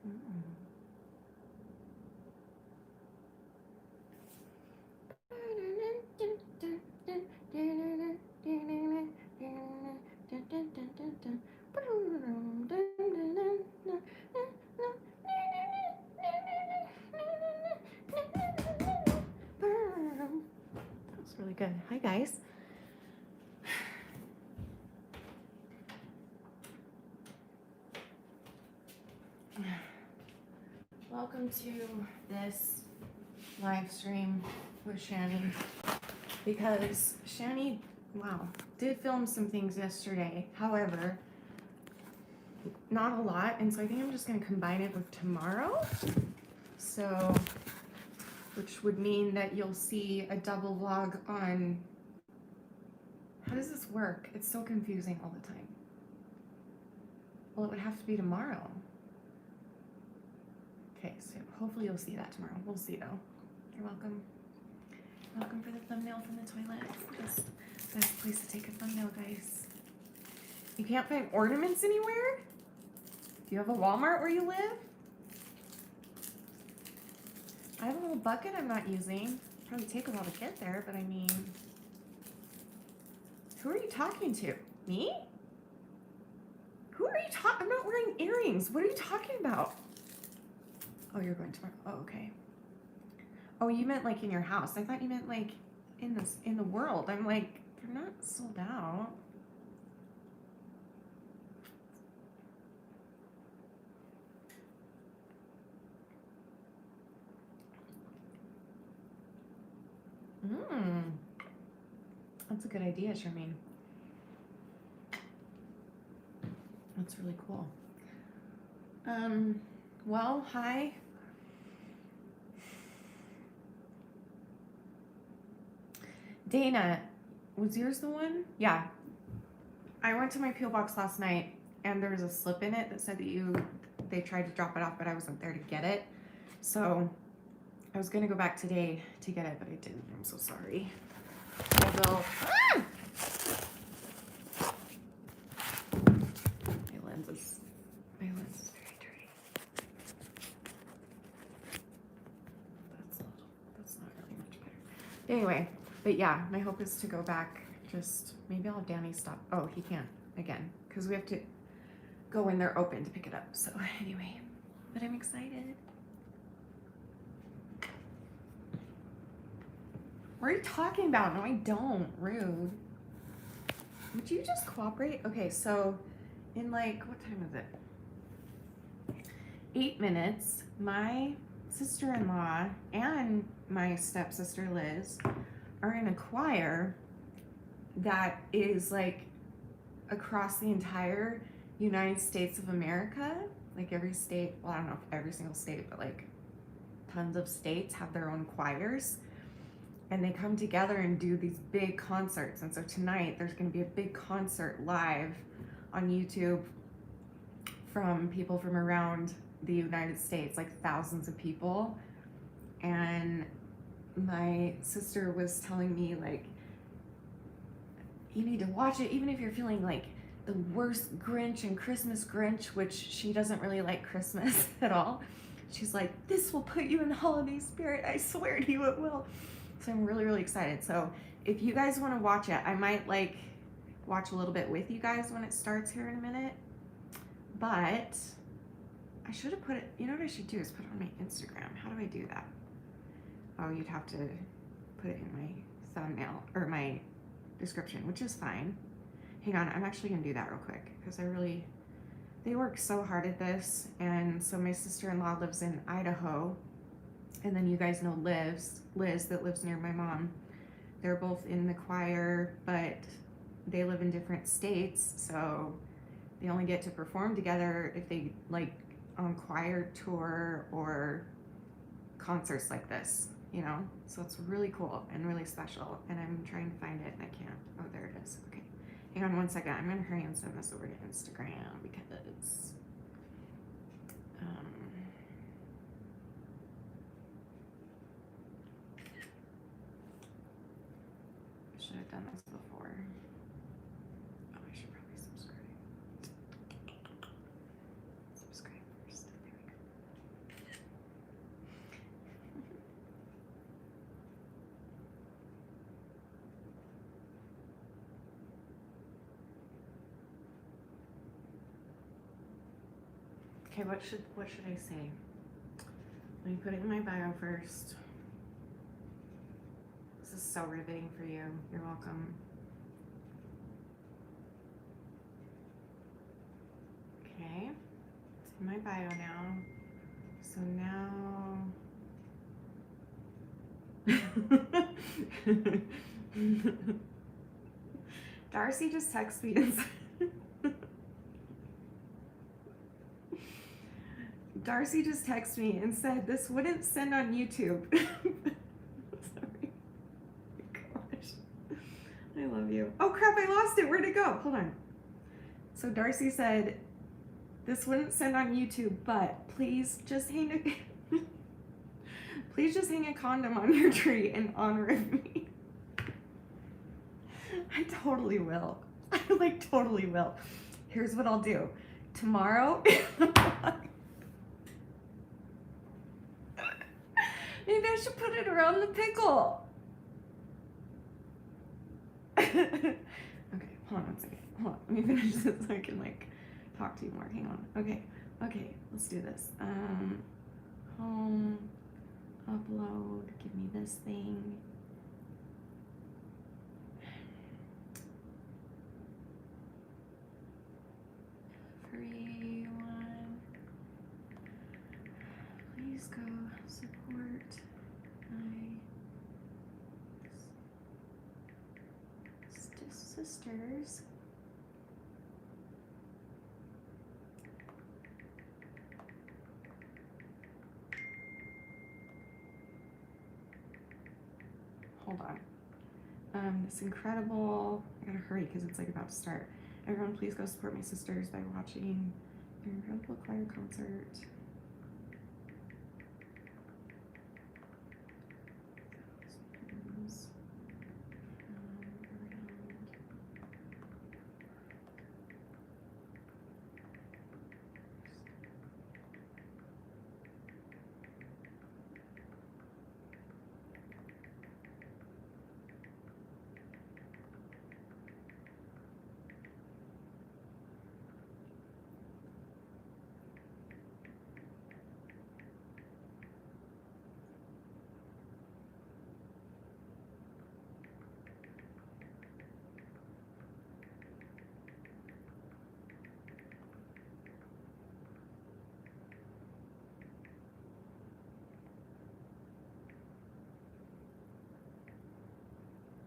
That's really good. Hi, guys. Welcome to this live stream with Shanny, because Shanny, wow, did film some things yesterday. However, not a lot, and so I think I'm just going to combine it with tomorrow. So, which would mean that you'll see a double vlog on. How does this work? It's so confusing all the time. Well, it would have to be tomorrow. Okay, so hopefully you'll see that tomorrow. We'll see though. You're welcome. Welcome for the thumbnail from the toilet. It's the best place to take a thumbnail, guys. You can't find ornaments anywhere? Do you have a Walmart where you live? I have a little bucket I'm not using. Probably take a while to get there, but I mean, who are you talking to? Me? Who are you talking? I'm not wearing earrings. What are you talking about? Oh, you're going tomorrow. Oh, okay. Oh, you meant like in your house. I thought you meant like in the world. I'm like, they're not sold out. That's a good idea, Charmaine. That's really cool. Well, hi. Dana, was yours the one? Yeah. I went to my P.O. box last night and there was a slip in it that said that they tried to drop it off, but I wasn't there to get it. So I was gonna go back today to get it, but I didn't. I'm so sorry. I will. My lens is very dirty. That's not really much better. Anyway, but yeah, my hope is to go back. Just maybe I'll have Danny stop. Oh, he can't again because we have to go when they're open to pick it up. So anyway, but I'm excited. What are you talking about? No, I don't. Rude. Would you just cooperate? Okay, so in like, what time is it? 8 minutes, my sister-in-law and my stepsister Liz are in a choir that is like across the entire United States of America. Like every state, well, I don't know if every single state, but like tons of states have their own choirs. And they come together and do these big concerts. And so tonight there's going to be a big concert live on YouTube from people from around the United States, like thousands of people. And my sister was telling me, like, you need to watch it, even if you're feeling like the worst Grinch and Christmas Grinch, which she doesn't really like Christmas at all. She's like, this will put you in the holiday spirit. I swear to you it will. So I'm really, really excited. So if you guys want to watch it, I might like watch a little bit with you guys when it starts here in a minute. But I should have put it, you know what I should do is put it on my Instagram. How do I do that? Oh, you'd have to put it in my thumbnail or my description, which is fine. Hang on, I'm actually gonna do that real quick because they work so hard at this. And so my sister-in-law lives in Idaho. And then you guys know Liz that lives near my mom. They're both in the choir, but they live in different states, so they only get to perform together if they like on choir tour or concerts like this, you know? So it's really cool and really special, and I'm trying to find it and I can't. Oh, there it is. Okay. Hang on one second. I'm gonna hurry and send this over to Instagram because should have done this before. Oh, I should probably subscribe. Subscribe first. There we go. Okay, what should I say? Let me put it in my bio first. This is so riveting for you. You're welcome. Okay, it's in my bio now. So now, Darcy just texted me and said, Darcy just texted me and said this wouldn't send on YouTube. Sorry. Gosh. I love you. Oh crap, I lost it. Where'd it go? Hold on. So Darcy said this wouldn't send on YouTube, but please just hang a please just hang a condom on your tree in honor of me. I totally will. I like totally will. Here's what I'll do. Tomorrow maybe I should put it around the pickle. Okay, hold on one second. Hold on. Let me finish this so I can like talk to you more. Hang on. Okay, let's do this. Home, upload, give me this thing. Free one. Please go support my sisters. Hold on. This incredible, I gotta hurry because it's like about to start. Everyone please go support my sisters by watching their incredible choir concert.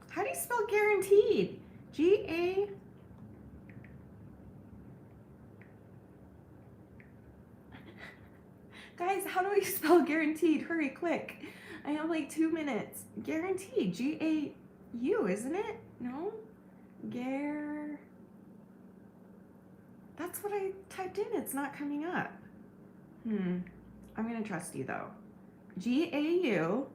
How do you spell guaranteed? G-A... Guys, how do I spell guaranteed? Hurry, quick. I have like 2 minutes. Guaranteed. G-A-U, isn't it? No? That's what I typed in. It's not coming up. I'm going to trust you, though. G-A-U-R-A-N-T-E-E-D.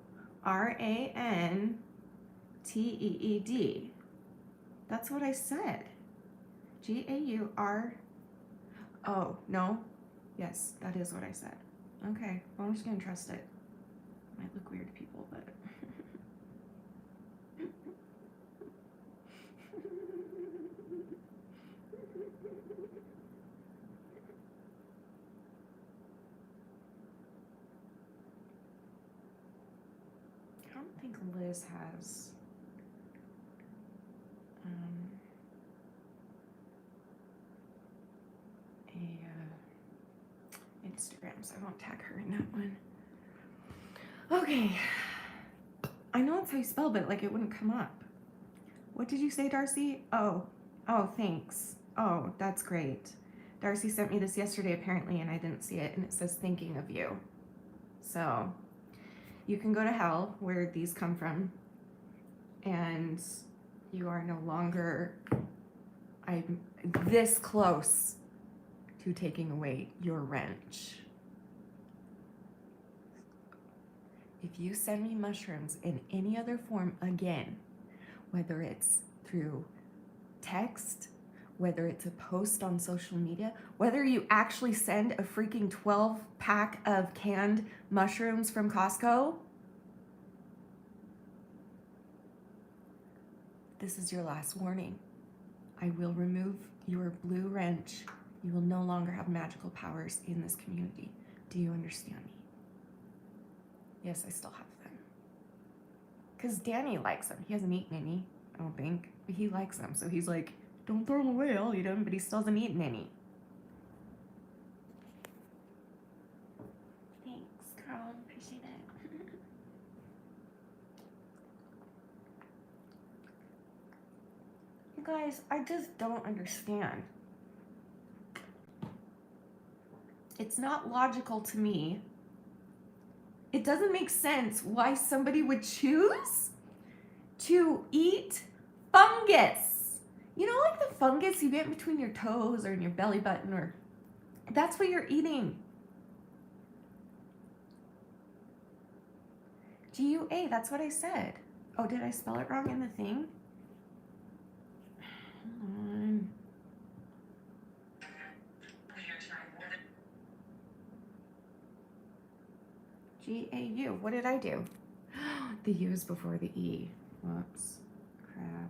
That's what I said. G-A-U-R... Oh, no? Yes, that is what I said. Okay, well, I'm just gonna trust it. Might look weird to people, but... I don't think Liz has... Instagram, so I won't tag her in that one. Okay. I know that's how you spell, but like it wouldn't come up. What did you say, Darcy? Oh, thanks. Oh, that's great. Darcy sent me this yesterday apparently, and I didn't see it, and it says thinking of you. So you can go to hell where these come from, and you are no longer, I'm this close to taking away your wrench. If you send me mushrooms in any other form again, whether it's through text, whether it's a post on social media, whether you actually send a freaking 12-pack of canned mushrooms from Costco, this is your last warning. I will remove your blue wrench You will no longer have magical powers in this community. Do you understand me? Yes, I still have them. Because Danny likes them. He hasn't eaten any, I don't think. But he likes them. So he's like, don't throw them away, I'll eat them. But he still hasn't eaten any. Thanks, girl. Appreciate it. You guys, I just don't understand. It's not logical to me. It doesn't make sense why somebody would choose to eat fungus. You know, like the fungus you get in between your toes or in your belly button, or that's what you're eating. GUA, that's what I said. Oh, did I spell it wrong in the thing? Hold on. GAU. What did I do? The U is before the E. Whoops. Crap.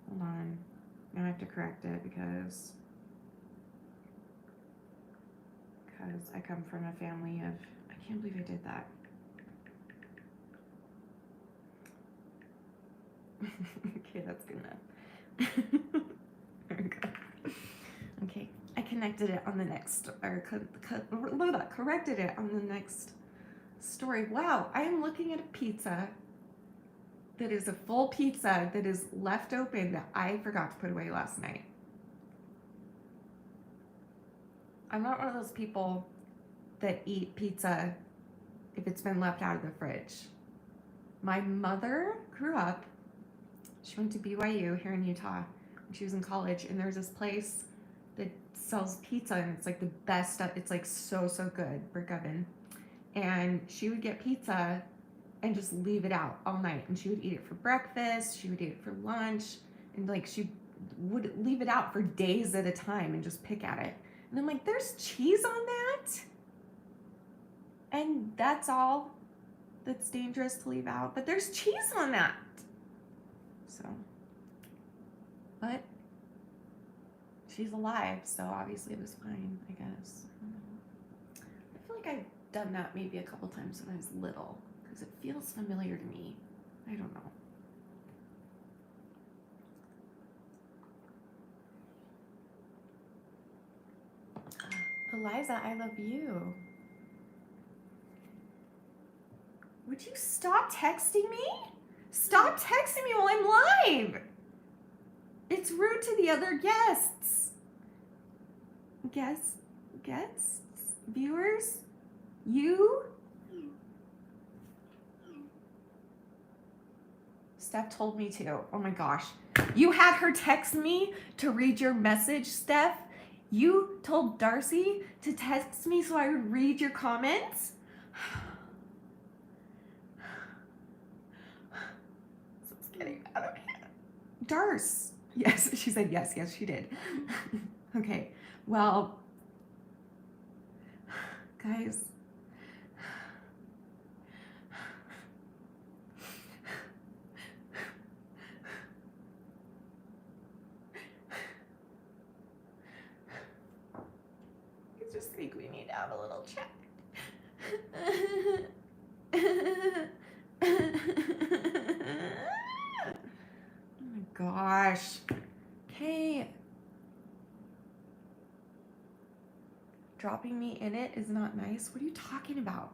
Hold on. Now I have to correct it because I come from a family of... I can't believe I did that. Okay, that's good enough. There we go. Okay, I connected it on the next... or corrected it on the next... story. Wow, I am looking at a pizza that is a full pizza that is left open that I forgot to put away last night. I'm not one of those people that eat pizza if it's been left out of the fridge. My mother grew up, she went to BYU here in Utah when she was in college, and there's this place that sells pizza, and it's like the best stuff. It's like so good, brick oven. And she would get pizza and just leave it out all night. And she would eat it for breakfast, she would eat it for lunch, and like she would leave it out for days at a time and just pick at it. And I'm like, there's cheese on that? And that's all that's dangerous to leave out, but there's cheese on that. So, but she's alive, so obviously it was fine, I guess. I feel like I've done that maybe a couple times when I was little because it feels familiar to me. I don't know. Eliza, I love you. Would you stop texting me? Stop texting me while I'm live. It's rude to the other guests. Guests? Viewers? You? Steph told me to. Oh my gosh. You had her text me to read your message, Steph. You told Darcy to text me so I would read your comments. This is getting out of hand. Darce. Yes, she said yes, she did. Okay, well, guys. I just think we need to have a little chat. Oh my gosh. Okay. Dropping me in it is not nice. What are you talking about?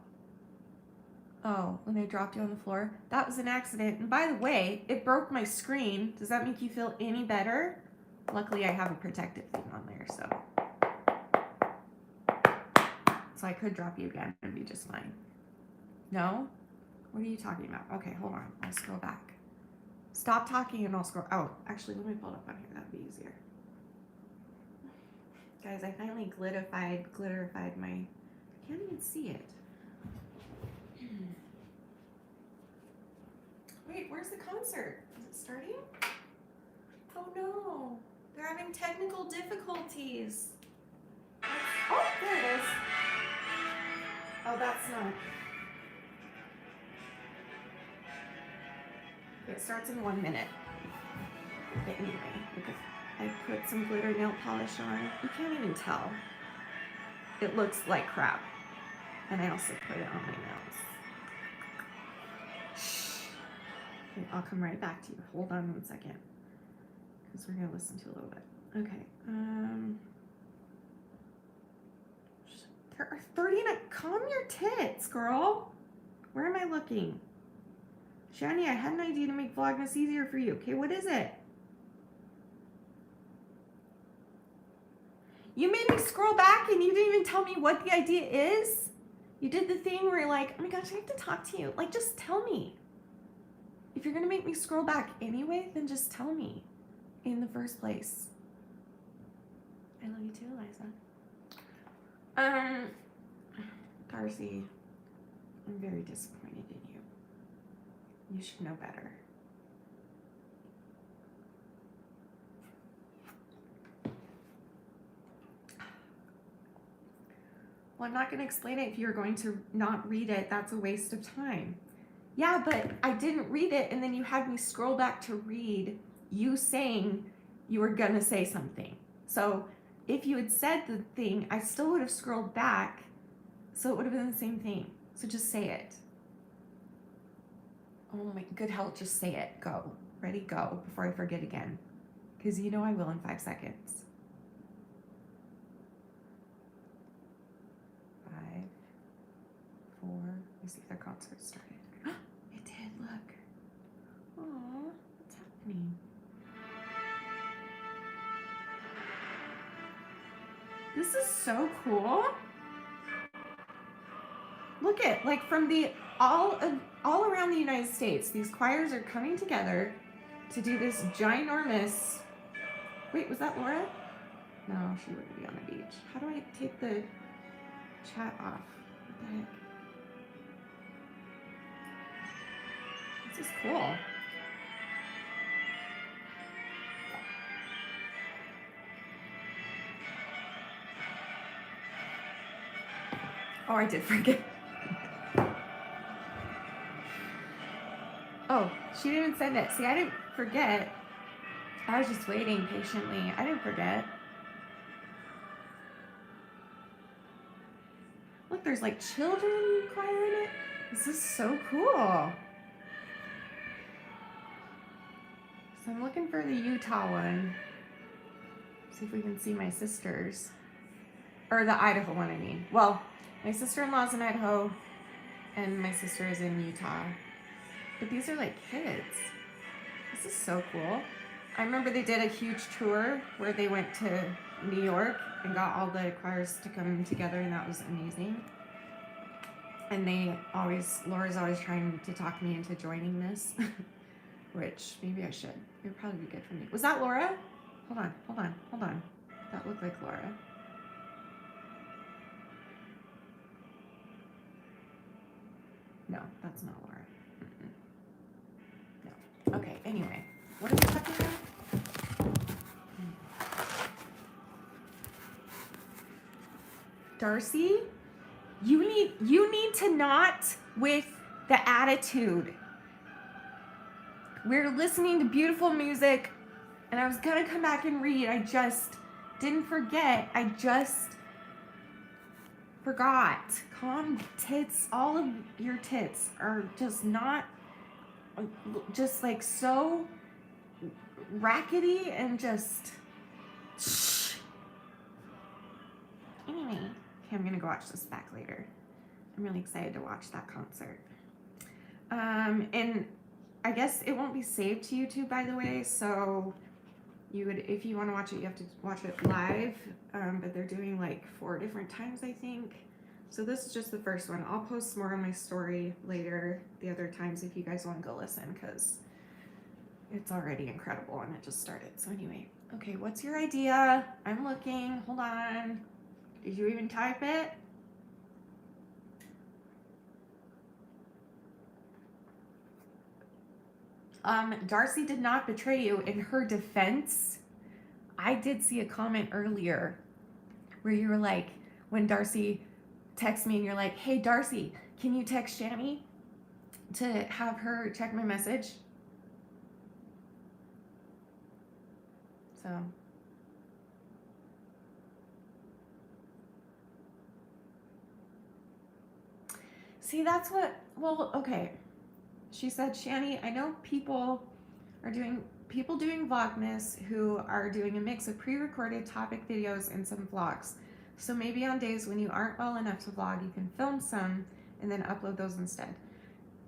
Oh, when I dropped you on the floor? That was an accident. And by the way, it broke my screen. Does that make you feel any better? Luckily, I have a protective thing on there, so I could drop you again and be just fine. No? What are you talking about? Okay, hold on. I'll scroll back. Stop talking and I'll scroll. Oh, actually, let me pull it up on here. That'd be easier. Guys, I finally glitterified my... I can't even see it. Wait, where's the concert? Is it starting? Oh no. They're having technical difficulties. Oh, there it is. Oh, that's not... It starts in 1 minute. But anyway, I put some glitter nail polish on. You can't even tell. It looks like crap. And I also put it on my nails. Shh. Okay, I'll come right back to you. Hold on 1 second. Because we're going to listen to a little bit. Okay. There are 39. Calm your tits, girl. Where am I looking? Shanny, I had an idea to make Vlogmas easier for you. Okay, what is it? You made me scroll back and you didn't even tell me what the idea is. You did the thing where you're like, oh my gosh, I have to talk to you. Like, just tell me. If you're going to make me scroll back anyway, then just tell me in the first place. I love you too, Eliza. Darcy, I'm very disappointed in you. You should know better. Well, I'm not going to explain it if you're going to not read it. That's a waste of time. Yeah, but I didn't read it, and then you had me scroll back to read you saying you were going to say something. So if you had said the thing, I still would have scrolled back, so it would have been the same thing. So just say it. Oh my good health, just say it. Go. Ready, go, before I forget again. Because you know I will in 5 seconds. 5, 4, let me see if their concert started. It did, look. Aw, what's happening? This is so cool. Look at, like, from the all around the United States, these choirs are coming together to do this ginormous. Wait, was that Laura? No, she wouldn't be on the beach. How do I take the chat off? What the heck? This is cool. Oh, I did forget. Oh, she didn't even send it. See, I didn't forget. I was just waiting patiently. I didn't forget. Look, there's like children choir in it. This is so cool. So I'm looking for the Utah one. See if we can see my sisters. Or the Idaho one, I mean. Well, my sister-in-law's in Idaho, and my sister is in Utah. But these are like kids. This is so cool. I remember they did a huge tour where they went to New York and got all the choirs to come together, and that was amazing. And Laura's always trying to talk me into joining this, which maybe I should. It would probably be good for me. Was that Laura? Hold on. That looked like Laura. No, that's not Laura. No. Okay, anyway. What are we talking about? Darcy, you need to not with the attitude. We're listening to beautiful music, and I was gonna come back and read. I just didn't forget. I just forgot. Calm tits. All of your tits are just not, just like so rackety and just. Shh. Anyway, okay, I'm gonna go watch this back later. I'm really excited to watch that concert. And I guess it won't be saved to YouTube, by the way, so you would, if you want to watch it, you have to watch it live, but they're doing like 4 different times, I think. So this is just the first one. I'll post more on my story later, the other times, if you guys want to go listen, because it's already incredible and it just started. So anyway, okay, what's your idea? I'm looking, hold on. Did you even type it? Darcy did not betray you. In her defense, I did see a comment earlier where you were like, when Darcy texted me and you're like, hey Darcy, can you text Shanny to have her check my message? So See, that's what, well, okay. She said, Shanny, I know people doing Vlogmas who are doing a mix of pre-recorded topic videos and some vlogs. So maybe on days when you aren't well enough to vlog, you can film some and then upload those instead.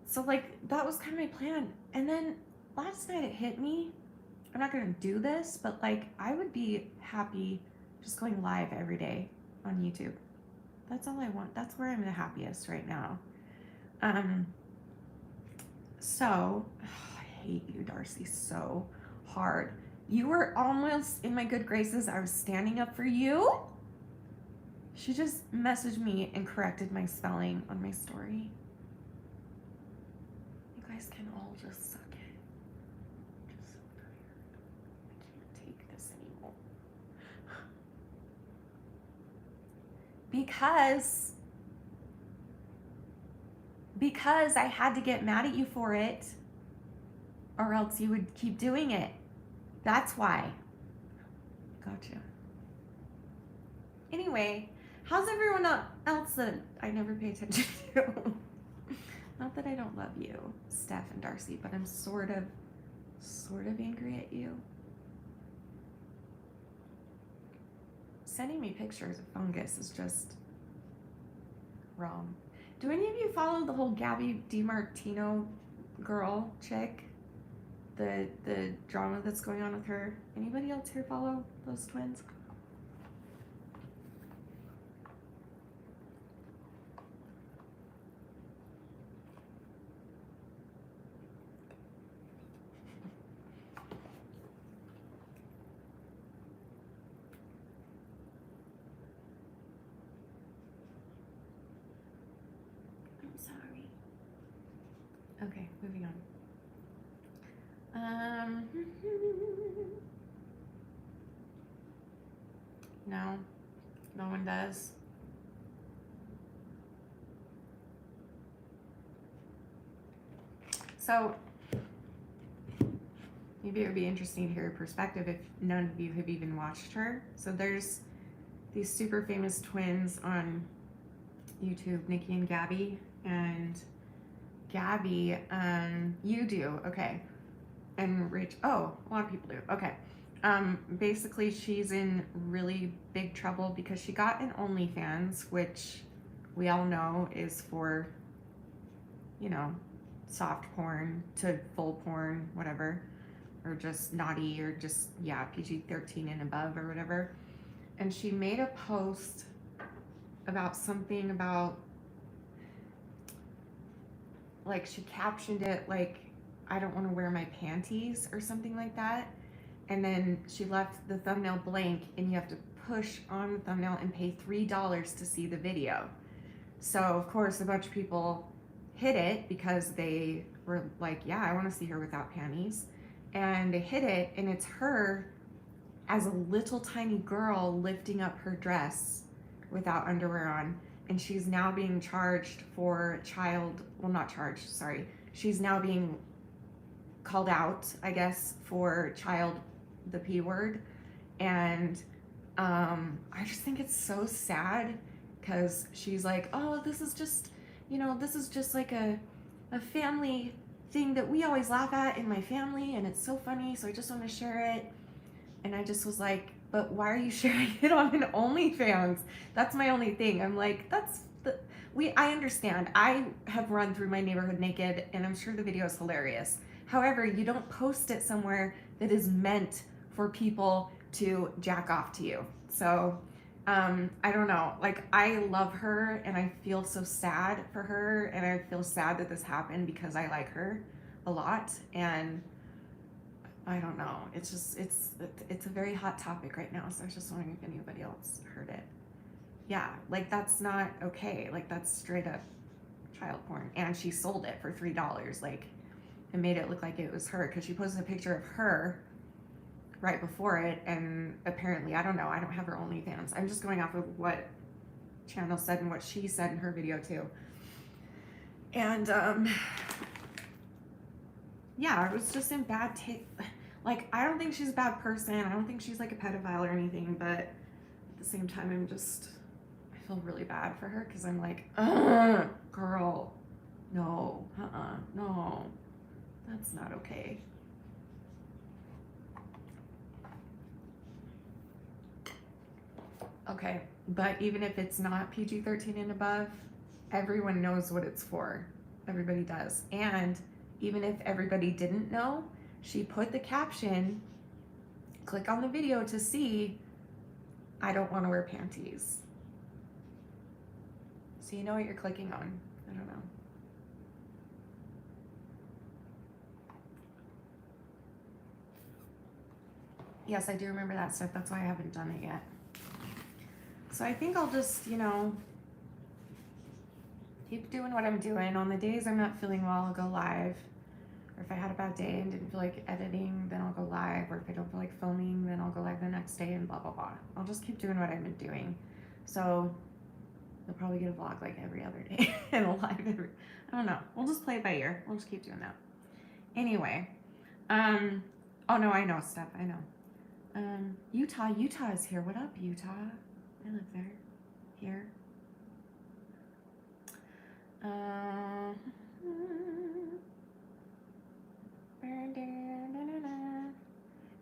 So like, that was kind of my plan. And then last night it hit me. I'm not gonna do this, but like, I would be happy just going live every day on YouTube. That's all I want. That's where I'm the happiest right now. So, I hate you, Darcy, so hard. You were almost in my good graces. I was standing up for you. She just messaged me and corrected my spelling on my story. You guys can all just suck it. I'm just so tired. I can't take this anymore. Because I had to get mad at you for it, or else you would keep doing it. That's why. Gotcha. Anyway, how's everyone else that I never pay attention to? Not that I don't love you, Steph and Darcy, but I'm sort of angry at you. Sending me pictures of fungus is just wrong. Do any of you follow the whole Gabby DiMartino girl chick? The drama that's going on with her? Anybody else here follow those twins? I'm sorry. Okay, moving on. No one does. So maybe it would be interesting to hear your perspective if none of you have even watched her. So there's these super famous twins on YouTube, Nikki and Gabby. And Gabby, you do, okay. And Rach, oh, a lot of people do, okay. Basically she's in really big trouble because she got an OnlyFans, which we all know is for, you know, soft porn to full porn, whatever, or just naughty, or just, yeah, PG-13 and above or whatever. And she made a post about something about, like, she captioned it like, I don't want to wear my panties or something like that. And then she left the thumbnail blank, and you have to push on the thumbnail and pay $3 to see the video. So of course a bunch of people hit it because they were like, yeah, I want to see her without panties. And they hit it, and it's her as a little tiny girl lifting up her dress without underwear on. And she's now being charged for she's now being called out, I guess, for the P word. And I just think it's so sad because she's like, oh, this is just like a family thing that we always laugh at in my family, and it's so funny, so I just want to share it. And I just was like, but why are you sharing it on an OnlyFans? That's my only thing. I'm like, I understand. I have run through my neighborhood naked, and I'm sure the video is hilarious. However, you don't post it somewhere that is meant for people to jack off to you. So, I don't know. Like, I love her, and I feel so sad for her, and I feel sad that this happened because I like her a lot, and I don't know. It's just, it's a very hot topic right now, so I was just wondering if anybody else heard it. Yeah, like, that's not okay. Like, that's straight up child porn. And she sold it for $3. Like, it made it look like it was her, because she posted a picture of her right before it, and apparently, I don't know, I don't have her OnlyFans. I'm just going off of what Channel said and what she said in her video too. And yeah, it was just in bad taste. Like, I don't think she's a bad person. I don't think she's like a pedophile or anything, but at the same time, I feel really bad for her because I'm like, girl, no, no, that's not okay. Okay, but even if it's not PG-13 and above, everyone knows what it's for. Everybody does. And even if everybody didn't know, she put the caption, click on the video to see, I don't want to wear panties. So you know what you're clicking on. I don't know. Yes, I do remember that stuff. That's why I haven't done it yet. So I think I'll just, you know, keep doing what I'm doing. On the days I'm not feeling well, I'll go live. Or if I had a bad day and didn't feel like editing, then I'll go live. Or if I don't feel like filming, then I'll go live the next day and blah, blah, blah. I'll just keep doing what I've been doing. So you'll probably get a vlog like every other day and a live every, I don't know. We'll just play it by ear. We'll just keep doing that. Anyway, oh no, I know stuff. I know. Utah is here. What up, Utah? I live there. Here.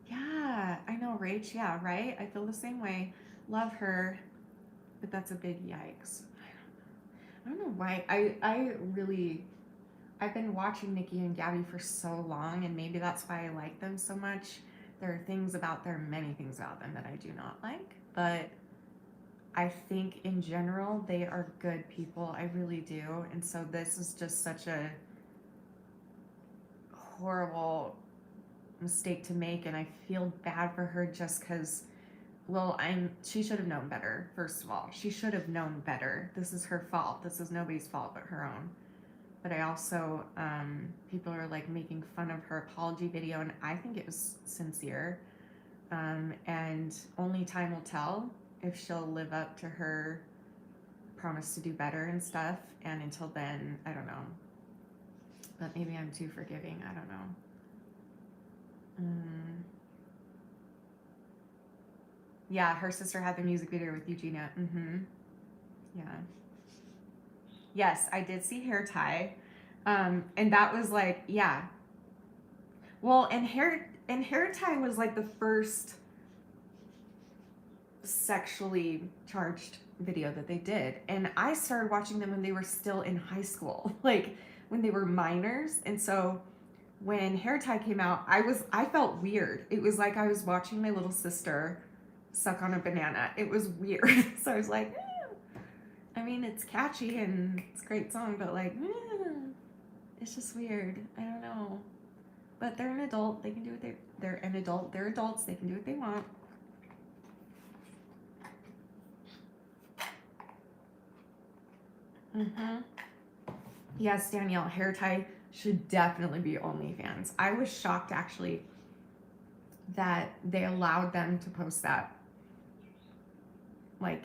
Yeah, I know, Rach. Yeah, right? I feel the same way. Love her, but that's a big yikes. I don't know why. I've been watching Nikki and Gabby for so long, and maybe that's why I like them so much. There are many things about them that I do not like, but I think in general, they are good people. I really do. And so this is just such a horrible mistake to make. And I feel bad for her just because, well, she should have known better, first of all. She should have known better. This is her fault. This is nobody's fault but her own. But I also, people are like making fun of her apology video, and I think it was sincere. And only time will tell if she'll live up to her promise to do better and stuff. And until then, I don't know. But maybe I'm too forgiving. I don't know. Yeah, her sister had the music video with Eugenia. Yeah. Yes, I did see hair tie. And that was like, yeah. Well, and hair tie was like the first sexually charged video that they did, and I started watching them when they were still in high school, like when they were minors. And so when hair tie came out, I felt weird. It was like I was watching my little sister suck on a banana. It was weird. So I was like, I mean, it's catchy and it's a great song, but like, it's just weird. I don't know. But they're an adult. They can do what they're an adult. They're adults. They can do what they want. Yes, Danielle, hair tie should definitely be OnlyFans. I was shocked actually that they allowed them to post that. Like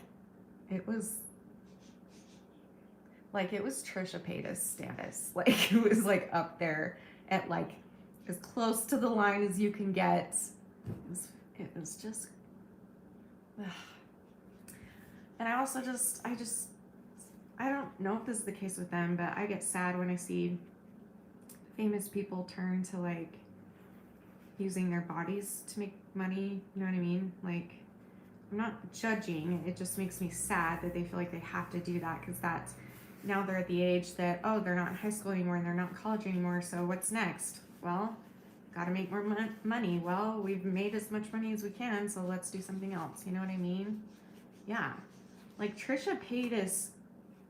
it was Trisha Paytas status. Like it was like up there at like as close to the line as you can get. It was just ugh. And I also I don't know if this is the case with them, but I get sad when I see famous people turn to like using their bodies to make money. You know what I mean? Like, I'm not judging. It just makes me sad that they feel like they have to do that because that's now they're at the age that, oh, they're not in high school anymore and they're not in college anymore. So what's next? Well, got to make more money. Well, we've made as much money as we can, so let's do something else. You know what I mean? Yeah. Like Trisha Paytas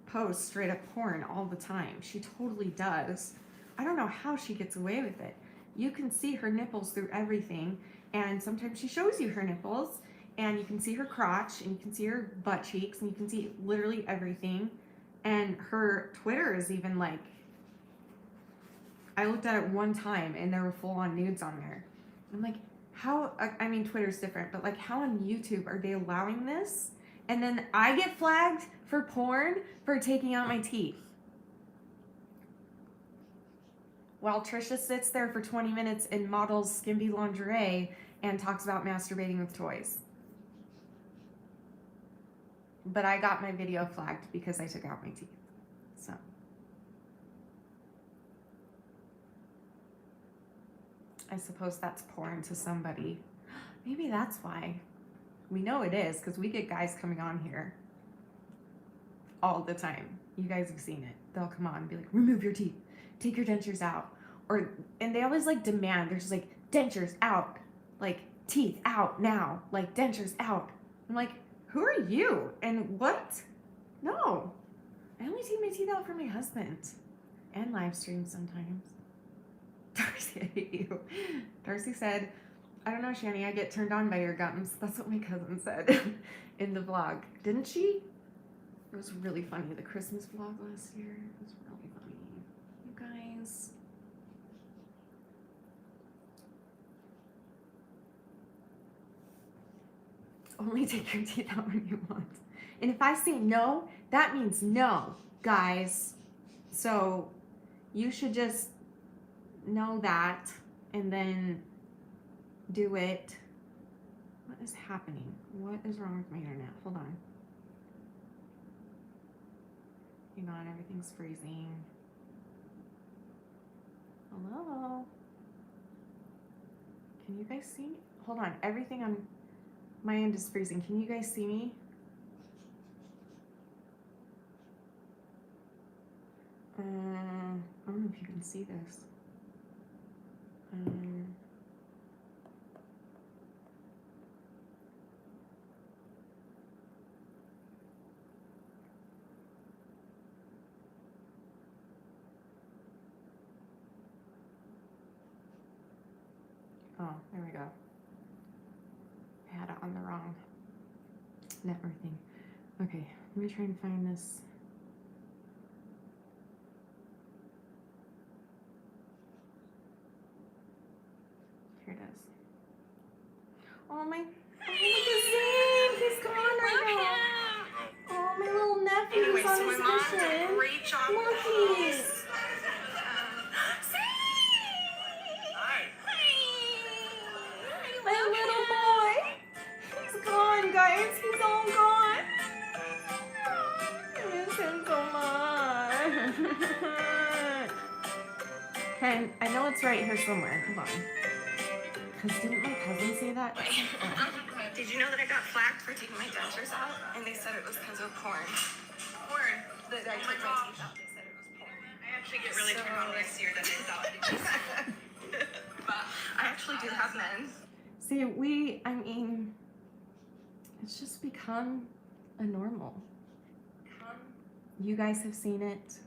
posts straight up porn all the time. She totally does. I don't know how she gets away with it. You can see her nipples through everything, and sometimes she shows you her nipples, and you can see her crotch, and you can see her butt cheeks, and you can see literally everything. And her Twitter is even like, I looked at it one time and there were full-on nudes on there. I'm like, how, I mean, Twitter's different, but like how on YouTube are they allowing this? And then I get flagged for porn for taking out my teeth. While Trisha sits there for 20 minutes and models skimpy lingerie and talks about masturbating with toys. but I got my video flagged because I took out my teeth. So. I suppose that's porn to somebody. Maybe that's why. We know it is, because we get guys coming on here all the time. You guys have seen it. They'll come on and be like, remove your teeth, take your dentures out. And they always like demand, they're just like, dentures out, like teeth out now, like dentures out. I'm like, who are you? And what? No, I only take my teeth out for my husband and live stream sometimes. Darcy, I hate you. Darcy said, I don't know, Shanny, I get turned on by your gums. That's what my cousin said in the vlog. Didn't she? It was really funny. The Christmas vlog last year. It was really funny. You guys. Only take your teeth out when you want. And if I say no, that means no, guys. So you should just know that and then do it. What is happening? What is wrong with my internet? Hold on. Hang on, everything's freezing. Hello? Can you guys see me? Hold on, everything on my end is freezing. Can you guys see me? I don't know if you can see this. Oh, there we go. I had it on the wrong network thing. Okay, let me try and find this. Here it is. Oh my, oh, look at Zane, he's gone right now. Oh, my little nephew's on his mission. Looky. My little boy. He's gone, guys. He's all gone. I miss him so much. Okay, I know it's right here somewhere. Hold on. Because didn't my cousin say that? Oh. Did you know that I got flagged for taking my dentures out? And they said it was because of porn. Porn? That I took my teeth out. They said it was porn. I actually get really turned on when I see your dentures out. But I actually do have men. See, I mean, it's just become a normal. You guys have seen it,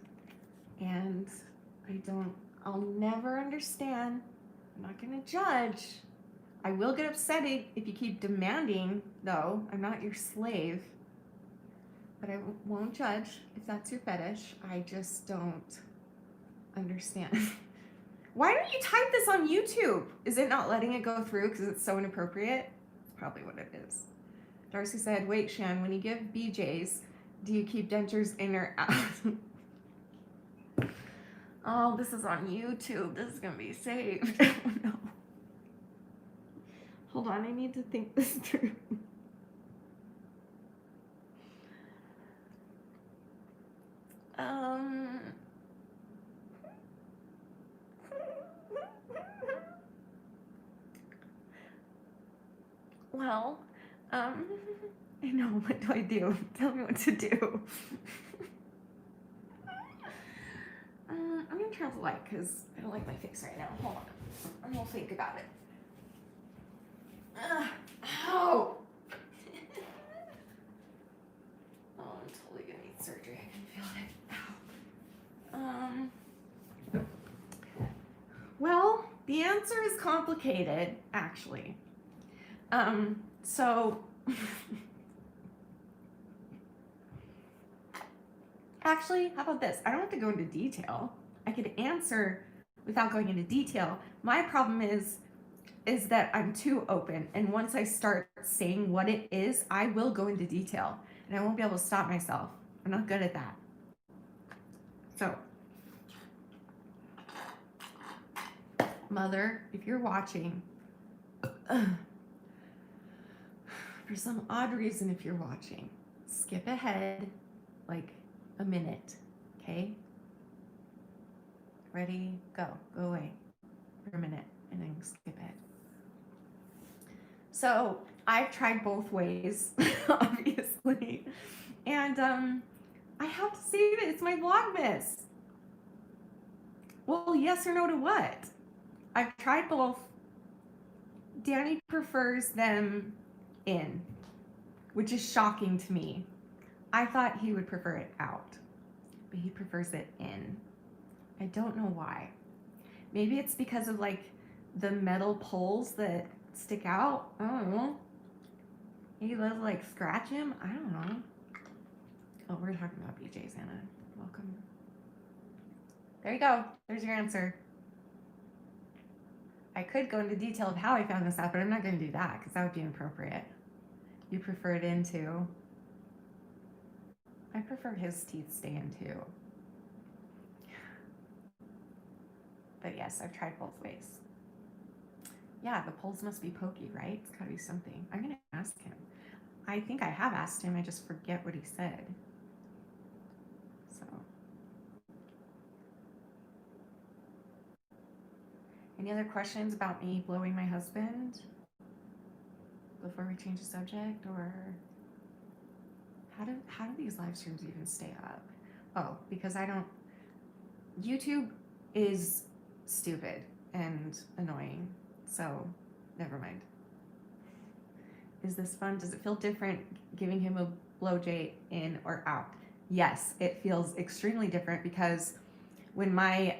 and I'll never understand. I'm not gonna judge. I will get upset if you keep demanding, though. I'm not your slave. But I won't judge if that's your fetish. I just don't understand. Why don't you type this on YouTube? Is it not letting it go through because it's so inappropriate? That's probably what it is. Darcy said, wait, Shan, when you give BJs, do you keep dentures in or out? Oh, this is on YouTube. This is going to be saved. Oh, no. Hold on, I need to think this through. Well, I know, what do I do? Tell me what to do. I'm gonna turn off the light because I don't like my face right now. Hold on. I'm gonna think about it. Ow! Oh, I'm totally gonna need surgery. I can feel it. Ow. Well, the answer is complicated, actually. Actually, how about this? I don't have to go into detail. I could answer without going into detail. My problem is that I'm too open, and once I start saying what it is, I will go into detail, and I won't be able to stop myself. I'm not good at that. So, Mother, if you're watching, for some odd reason, if you're watching, skip ahead like a minute, okay? Ready, go away for a minute and then skip ahead. So I've tried both ways, obviously, and I have to save it. It's my Vlogmas. Well, yes or no to what? I've tried both. Danny prefers them in, which is shocking to me. I thought he would prefer it out, but he prefers it in. I don't know why. Maybe it's because of like the metal poles that stick out. I don't know. Maybe those like scratch him. I don't know. Oh, we're talking about BJ's, Anna. Welcome. There you go. There's your answer. I could go into detail of how I found this out, but I'm not going to do that because that would be inappropriate. You prefer it in too. I prefer his teeth stay in too. But yes, I've tried both ways. Yeah, the poles must be pokey, right? It's gotta be something. I'm gonna ask him. I think I have asked him, I just forget what he said. So. Any other questions about me blowing my husband before we change the subject? Or how do these live streams even stay up? Oh, because I don't, YouTube is stupid and annoying, so never mind. Is this fun? Does it feel different giving him a blowjay in or out? Yes, it feels extremely different because when my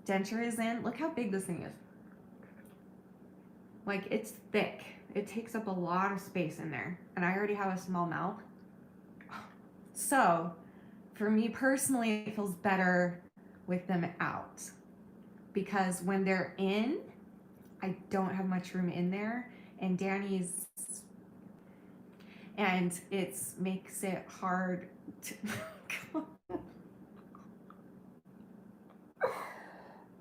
denture is in, look how big this thing is. Like, it's thick. It takes up a lot of space in there, and I already have a small mouth. So for me personally, it feels better with them out, because when they're in, I don't have much room in there, and Danny's, and it makes it hard to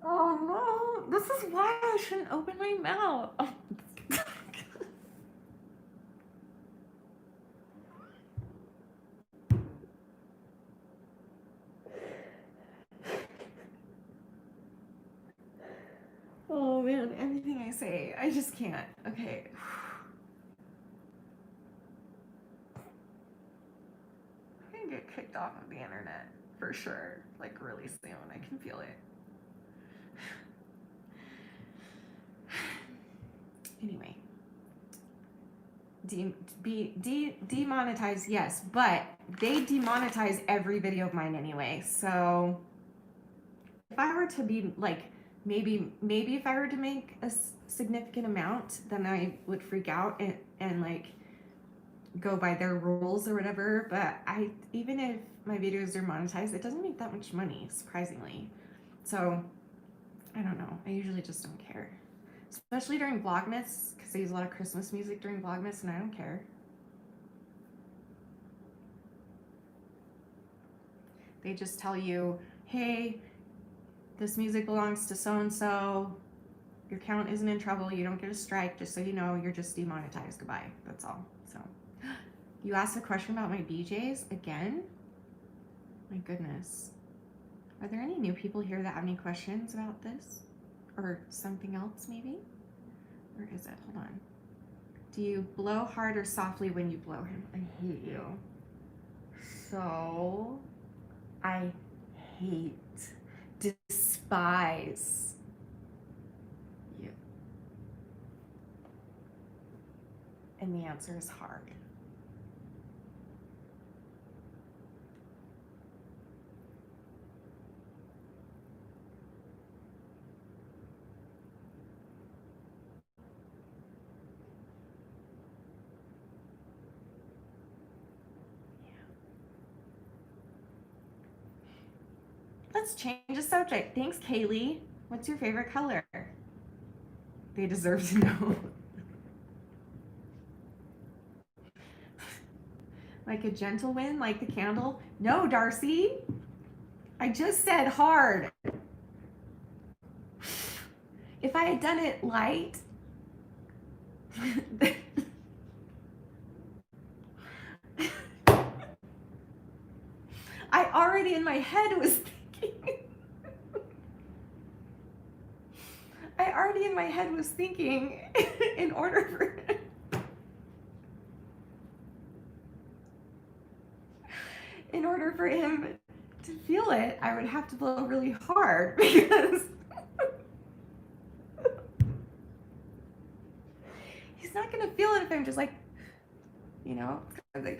oh no, this is why I shouldn't open my mouth. Oh man, everything I say, I just can't. Okay. I'm gonna get kicked off of the internet for sure. Like really soon. I can feel it. Anyway. Demonetize, yes, but they demonetize every video of mine anyway. So if I were to be like, maybe if I were to make a significant amount, then I would freak out and like go by their rules or whatever. But even if my videos are monetized, it doesn't make that much money, surprisingly. So I don't know. I usually just don't care, especially during Vlogmas, because I use a lot of Christmas music during Vlogmas, and I don't care. They just tell you, hey, this music belongs to so-and-so. Your account isn't in trouble. You don't get a strike. Just so you know, you're just demonetized. Goodbye. That's all. So you asked a question about my BJs again? My goodness. Are there any new people here that have any questions about this? Or something else maybe? Where is it? Hold on. Do you blow hard or softly when you blow him? I hate you. So, I hate, despise you. And the answer is hard. Let's change the subject. Thanks, Kaylee. What's your favorite color? They deserve to know. Like a gentle wind, like the candle? No, Darcy. I just said hard. If I had done it light, I already in my head was thinking, I already in my head was thinking, in order for him to feel it, I would have to blow really hard because he's not gonna feel it if I'm just like, you know, like.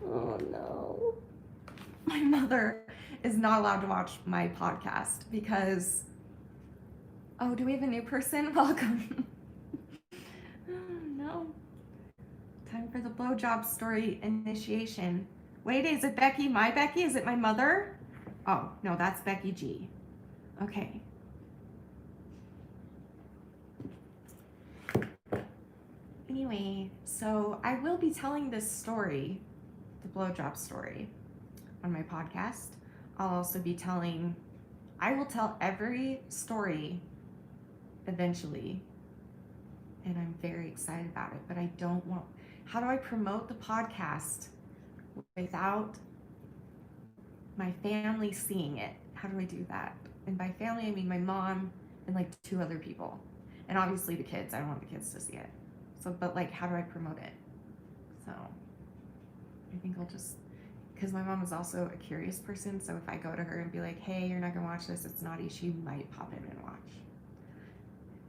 Oh no. My mother is not allowed to watch my podcast because, oh, do we have a new person? Welcome. Oh, no. Time for the blowjob story initiation. Wait, is it Becky? My Becky? Is it my mother? Oh, no, that's Becky G. Okay. Anyway, so I will be telling this story, the blowjob story, on my podcast. I'll also be I will tell every story eventually, and I'm very excited about it, but I don't want, how do I promote the podcast without my family seeing it? How do I do that? And by family, I mean my mom and like 2 other people. And obviously the kids, I don't want the kids to see it. So, but like, how do I promote it? So I think I'll just, because my mom is also a curious person, so if I go to her and be like, hey, you're not gonna watch this, it's naughty, she might pop in and watch.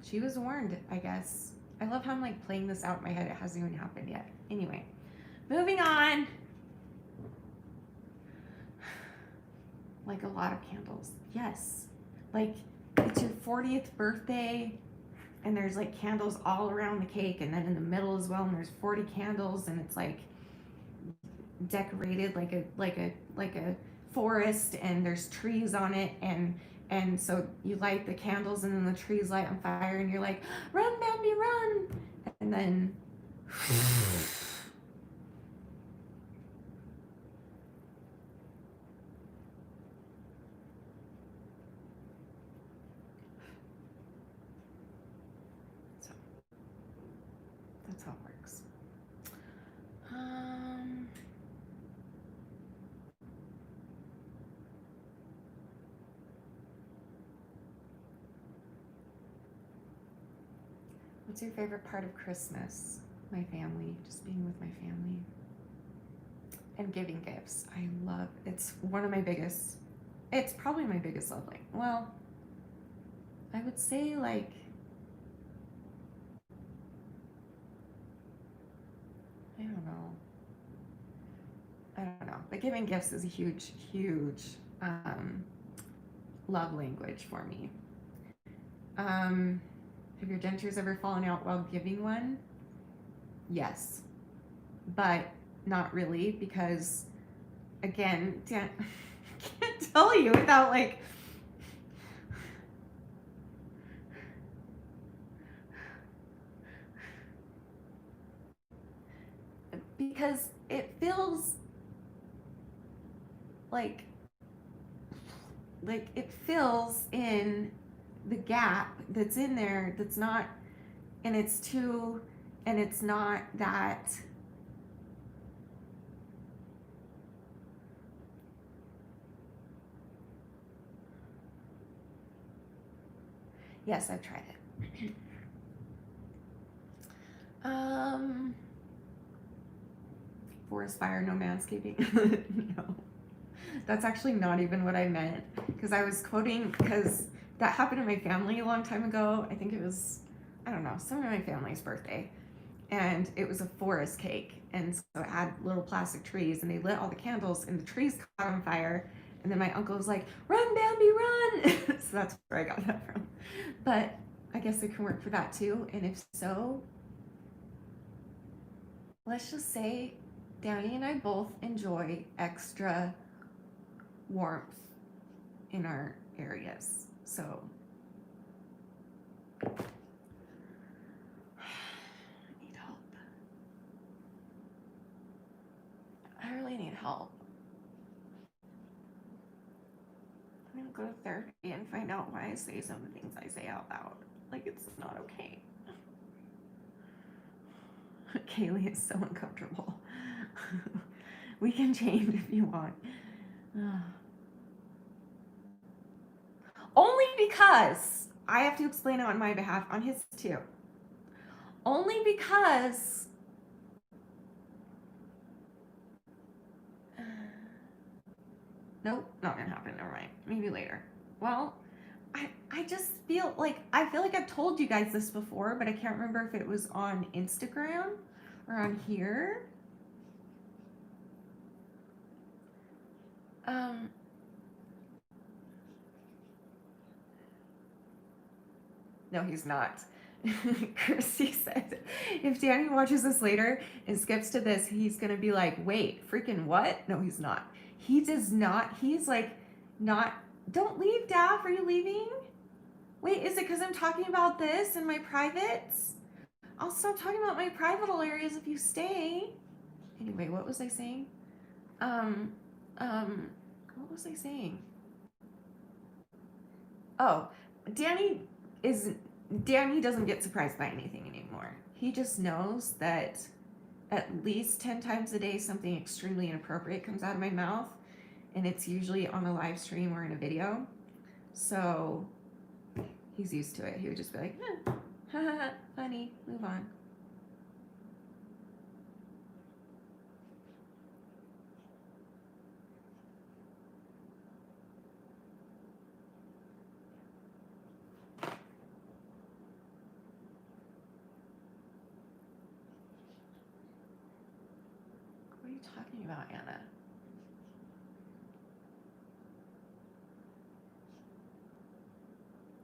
She was warned, I guess. I love how I'm like playing this out in my head. It hasn't even happened yet. Anyway, moving on. Like a lot of candles. Yes. Like it's your 40th birthday and there's like candles all around the cake and then in the middle as well, and there's 40 candles and it's like decorated like a forest, and there's trees on it, and so you light the candles and then the trees light on fire and you're like, run Bambi run, and then so that's how it works. What's your favorite part of Christmas? My family, just being with my family. And giving gifts. I love, it's one of my biggest, it's probably my biggest love language. Well, I would say like, I don't know. But giving gifts is a huge, huge love language for me. Have your dentures ever fallen out while giving one? Yes, but not really, because again, can't tell you without like, because it feels like it fills in the gap that's in there, that's not, and it's not that, yes, I've tried it. Forest fire, no manscaping. No, that's actually not even what I meant, because I was quoting, because that happened to my family a long time ago. I think it was, I don't know, some of my family's birthday, and it was a forest cake, and so it had little plastic trees, and they lit all the candles and the trees caught on fire, and then my uncle was like, run Bambi run. So that's where I got that from. But I guess it can work for that too, and if so, let's just say Danny and I both enjoy extra warmth in our areas. So I need help. I really need help. I'm gonna go to therapy and find out why I say some of the things I say out loud. Like, it's not okay. Kaylee is so uncomfortable. We can change if you want. Only because I have to explain it on my behalf, on his too. Only because nope, not gonna happen. Never mind. Maybe later. Well, I just feel like I've told you guys this before, but I can't remember if it was on Instagram or on here. No, he's not. Chrissy said, if Danny watches this later and skips to this, he's gonna be like, wait, freaking what? No, he's not. He does not. He's like, not. Don't leave, Daff. Are you leaving? Wait, is it because I'm talking about this in my privates? I'll stop talking about my private areas if you stay. Anyway, what was I saying? What was I saying? Oh, Danny doesn't get surprised by anything anymore. He just knows that at least 10 times a day something extremely inappropriate comes out of my mouth, and it's usually on a live stream or in a video. So he's used to it. He would just be like, funny, move on. What are you talking about, Anna?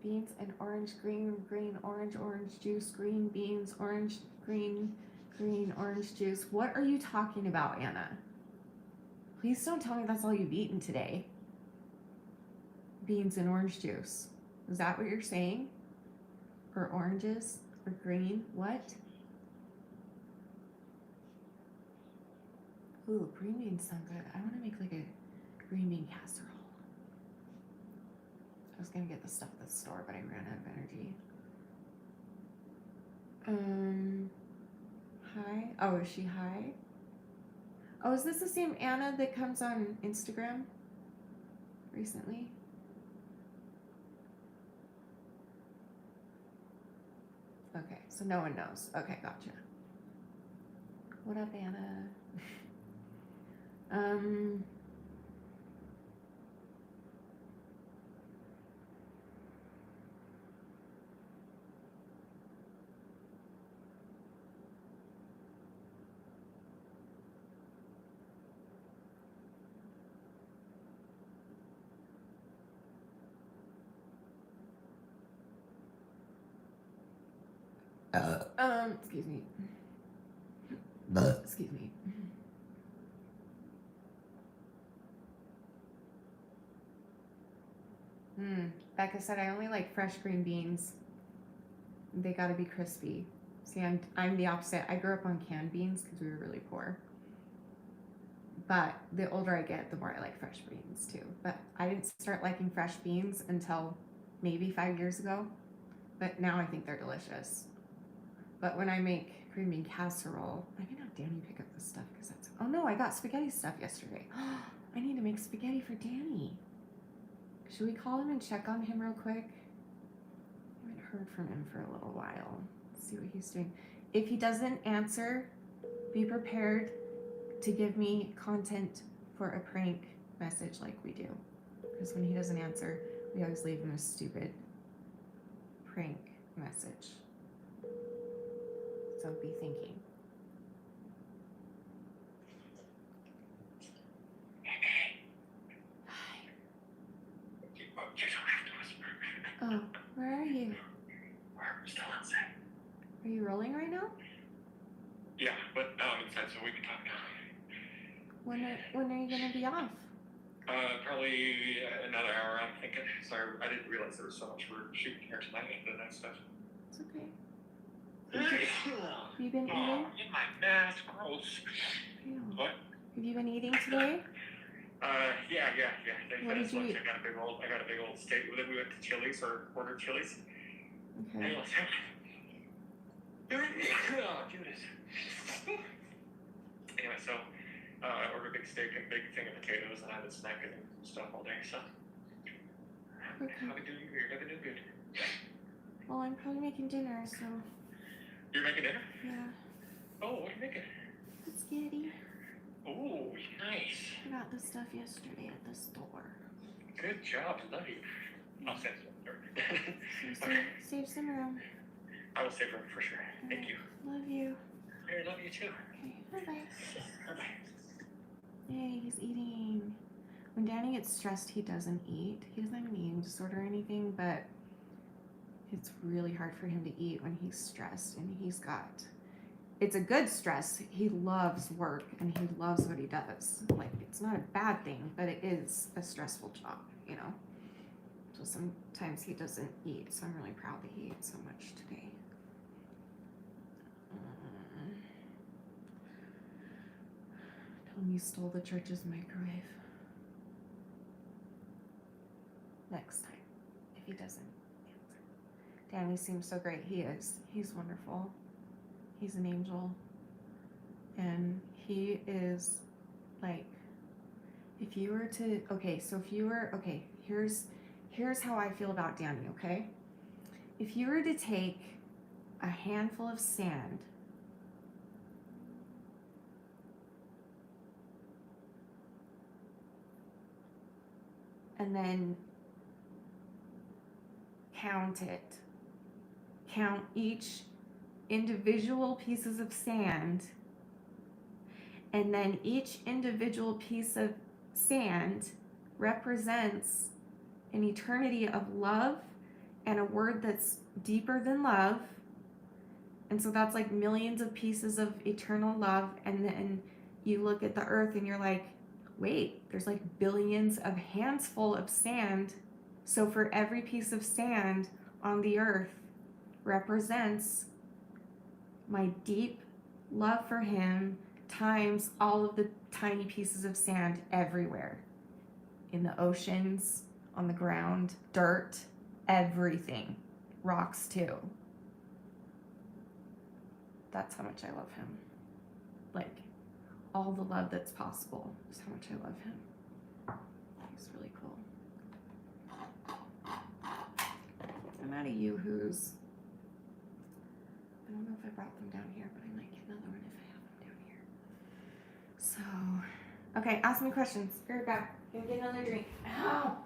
Beans and orange, green, green, orange, orange juice, green beans, orange, green, green, orange juice. What are you talking about, Anna? Please don't tell me that's all you've eaten today. Beans and orange juice. Is that what you're saying? Or oranges? Or green? What? Ooh, green beans sound good. I want to make like a green bean casserole. I was gonna get the stuff at the store, but I ran out of energy. Hi. Oh, is she hi? Oh, is this the same Anna that comes on Instagram recently? Okay, so no one knows. Okay, gotcha. What up, Anna? Excuse me. Excuse me. Becca said I only like fresh green beans. They gotta be crispy. See, I'm the opposite. I grew up on canned beans because we were really poor. But the older I get, the more I like fresh beans too. But I didn't start liking fresh beans until maybe 5 years ago. But now I think they're delicious. But when I make green bean casserole, I can have Danny pick up the stuff because that's. Oh no, I got spaghetti stuff yesterday. I need to make spaghetti for Danny. Should we call him and check on him real quick? I haven't heard from him for a little while. Let's see what he's doing. If he doesn't answer, be prepared to give me content for a prank message like we do. Because when he doesn't answer, we always leave him a stupid prank message. So be thinking. Hi. Oh, where are you? We're still outside. Are you rolling right now? Yeah, but I'm inside, so we can talk now. When are you gonna be off? Probably another hour, I'm thinking. Sorry, I didn't realize there was so much we're shooting here tonight and the next stuff. It's okay. Have you been eating? In my mask, gross. Ew. What? Have you been eating today? Yeah. What did you eat? I got a big old steak. Then we went to Chili's or ordered Chili's. Okay. Anyways, Oh, Judas. Anyway, so I ordered a big steak and a big thing of potatoes, and I had snack and stuff all day. So Okay. how we doing here? I've been doing good. Well, I'm probably making dinner, so You're making dinner? yeah. Oh, what are you making? Spaghetti. Oh, nice. I got this stuff yesterday at the store. Good job. Love you. I'll send some. So save some room. I will save room for sure. Thank you. Love you. I love you too. Okay, bye-bye. Bye-bye. Yay, he's eating. When Danny gets stressed, he doesn't eat. He doesn't have an eating disorder or anything, but it's really hard for him to eat when he's stressed. And it's a good stress. He loves work and he loves what he does. Like, it's not a bad thing, but it is a stressful job, you know? So sometimes he doesn't eat. So I'm really proud that he ate so much today. Tell him you stole the church's microwave. Next time, if he doesn't answer. Danny seems so great. He is. He's wonderful. He's an angel. And he is like, if you were to, here's how I feel about Danny, okay? If you were to take a handful of sand and then count each individual pieces of sand, and then each individual piece of sand represents an eternity of love and a word that's deeper than love. And so that's like millions of pieces of eternal love. And then you look at the earth and you're like, wait, there's like billions of hands full of sand. So for every piece of sand on the earth represents my deep love for him times all of the tiny pieces of sand everywhere. In the oceans, on the ground, dirt, everything. Rocks too. That's how much I love him. Like, all the love that's possible is how much I love him. He's really cool. I'm out of Yoo-hoos. I don't know if I brought them down here, but I might get another one if I have them down here. So, okay, ask me questions. Be right back. Gonna get another drink. Ow!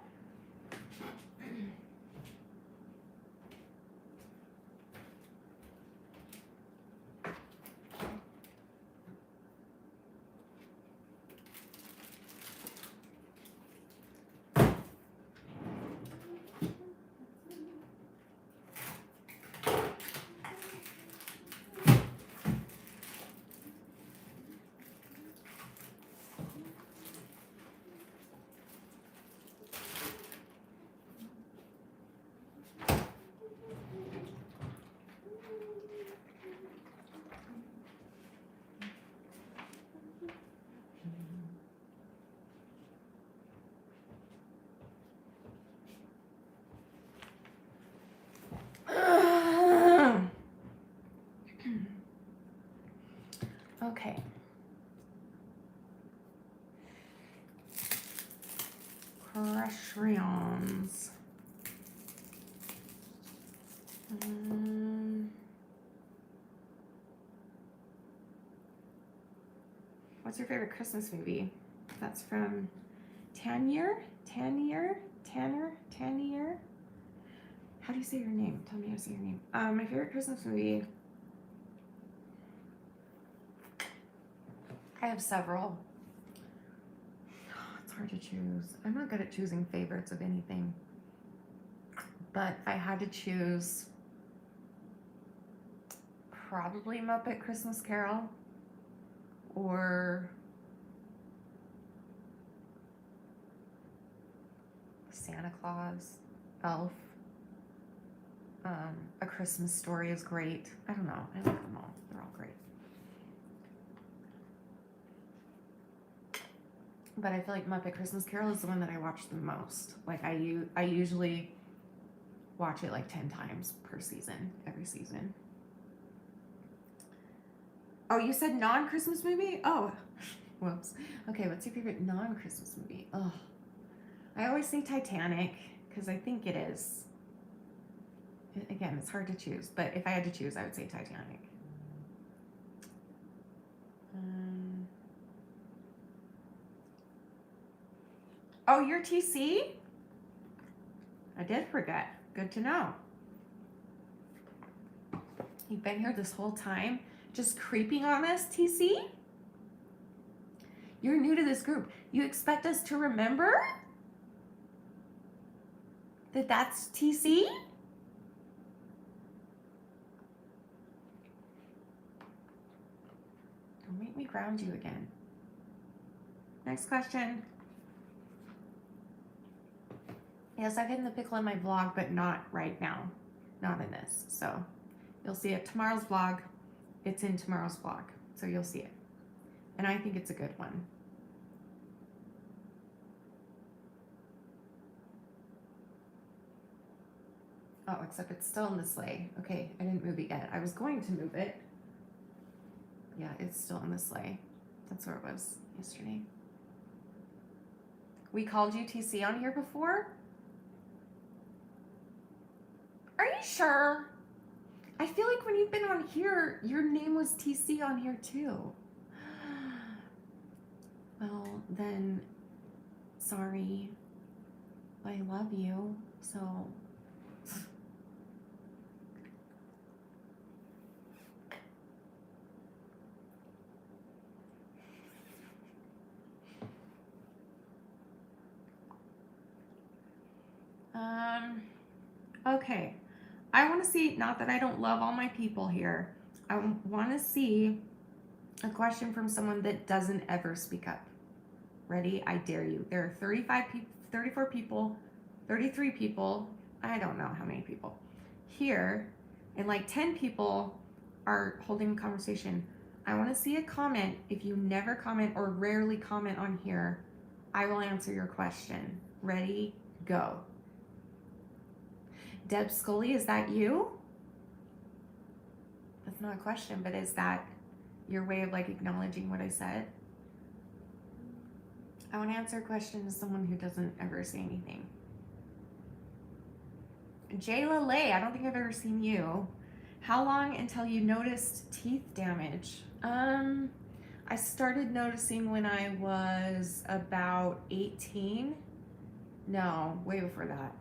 Okay. Crayons. What's your favorite Christmas movie? That's from Tanner? How do you say your name? Tell me how to say your name. My favorite Christmas movie. I have several. It's hard to choose. I'm not good at choosing favorites of anything. But I had to choose probably Muppet Christmas Carol or Santa Claus, Elf. A Christmas Story is great. I don't know. I like them all. They're all great. But I feel like Muppet Christmas Carol is the one that I watch the most. Like I usually watch it like 10 times per season, every season. Oh, you said non-Christmas movie? Oh, whoops. Okay, what's your favorite non-Christmas movie? Oh, I always say Titanic because I think it is. Again, it's hard to choose, but if I had to choose, I would say Titanic. Oh, you're TC? I did forget. Good to know. You've been here this whole time, just creeping on us, TC? You're new to this group. You expect us to remember that that's TC? Don't make me ground you again. Next question. Yes, I've hidden the pickle in my vlog, but not right now. Not in this. So you'll see it tomorrow's vlog. It's in tomorrow's vlog. So you'll see it. And I think it's a good one. Oh, except it's still in the sleigh. Okay, I didn't move it yet. I was going to move it. Yeah, it's still in the sleigh. That's where it was yesterday. We called you TC on here before? Are you sure? I feel like when you've been on here, your name was TC on here too. Well, then, sorry. I love you, so. Okay. I want to see, not that I don't love all my people here, I want to see a question from someone that doesn't ever speak up. Ready? I dare you. There are 35 people, 34 people, 33 people, I don't know how many people here, and like 10 people are holding a conversation. I want to see a comment. If you never comment or rarely comment on here, I will answer your question. Ready? Go. Deb Scully, is that you? That's not a question, but is that your way of like acknowledging what I said? I want to answer a question to someone who doesn't ever say anything. Jayla Lay, I don't think I've ever seen you. How long until you noticed teeth damage? I started noticing when I was about 18. No, way before that.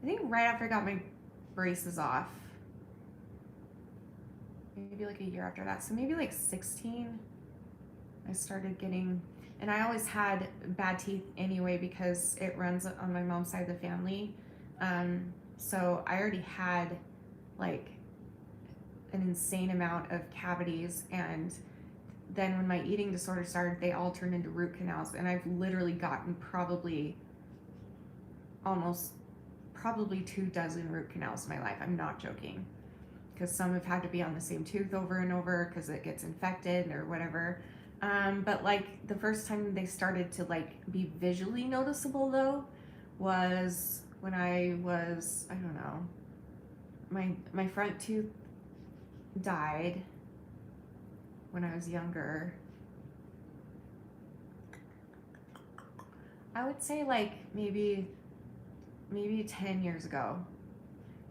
I think right after I got my braces off. Maybe like a year after that. So maybe like 16, I started getting, and I always had bad teeth anyway because it runs on my mom's side of the family. So I already had like an insane amount of cavities, and then when my eating disorder started, they all turned into root canals, and I've literally gotten probably 24 root canals in my life. I'm not joking, because some have had to be on the same tooth over and over because it gets infected or whatever. But like the first time they started to like be visually noticeable though was when I was, I don't know, my front tooth died when I was younger. I would say like maybe 10 years ago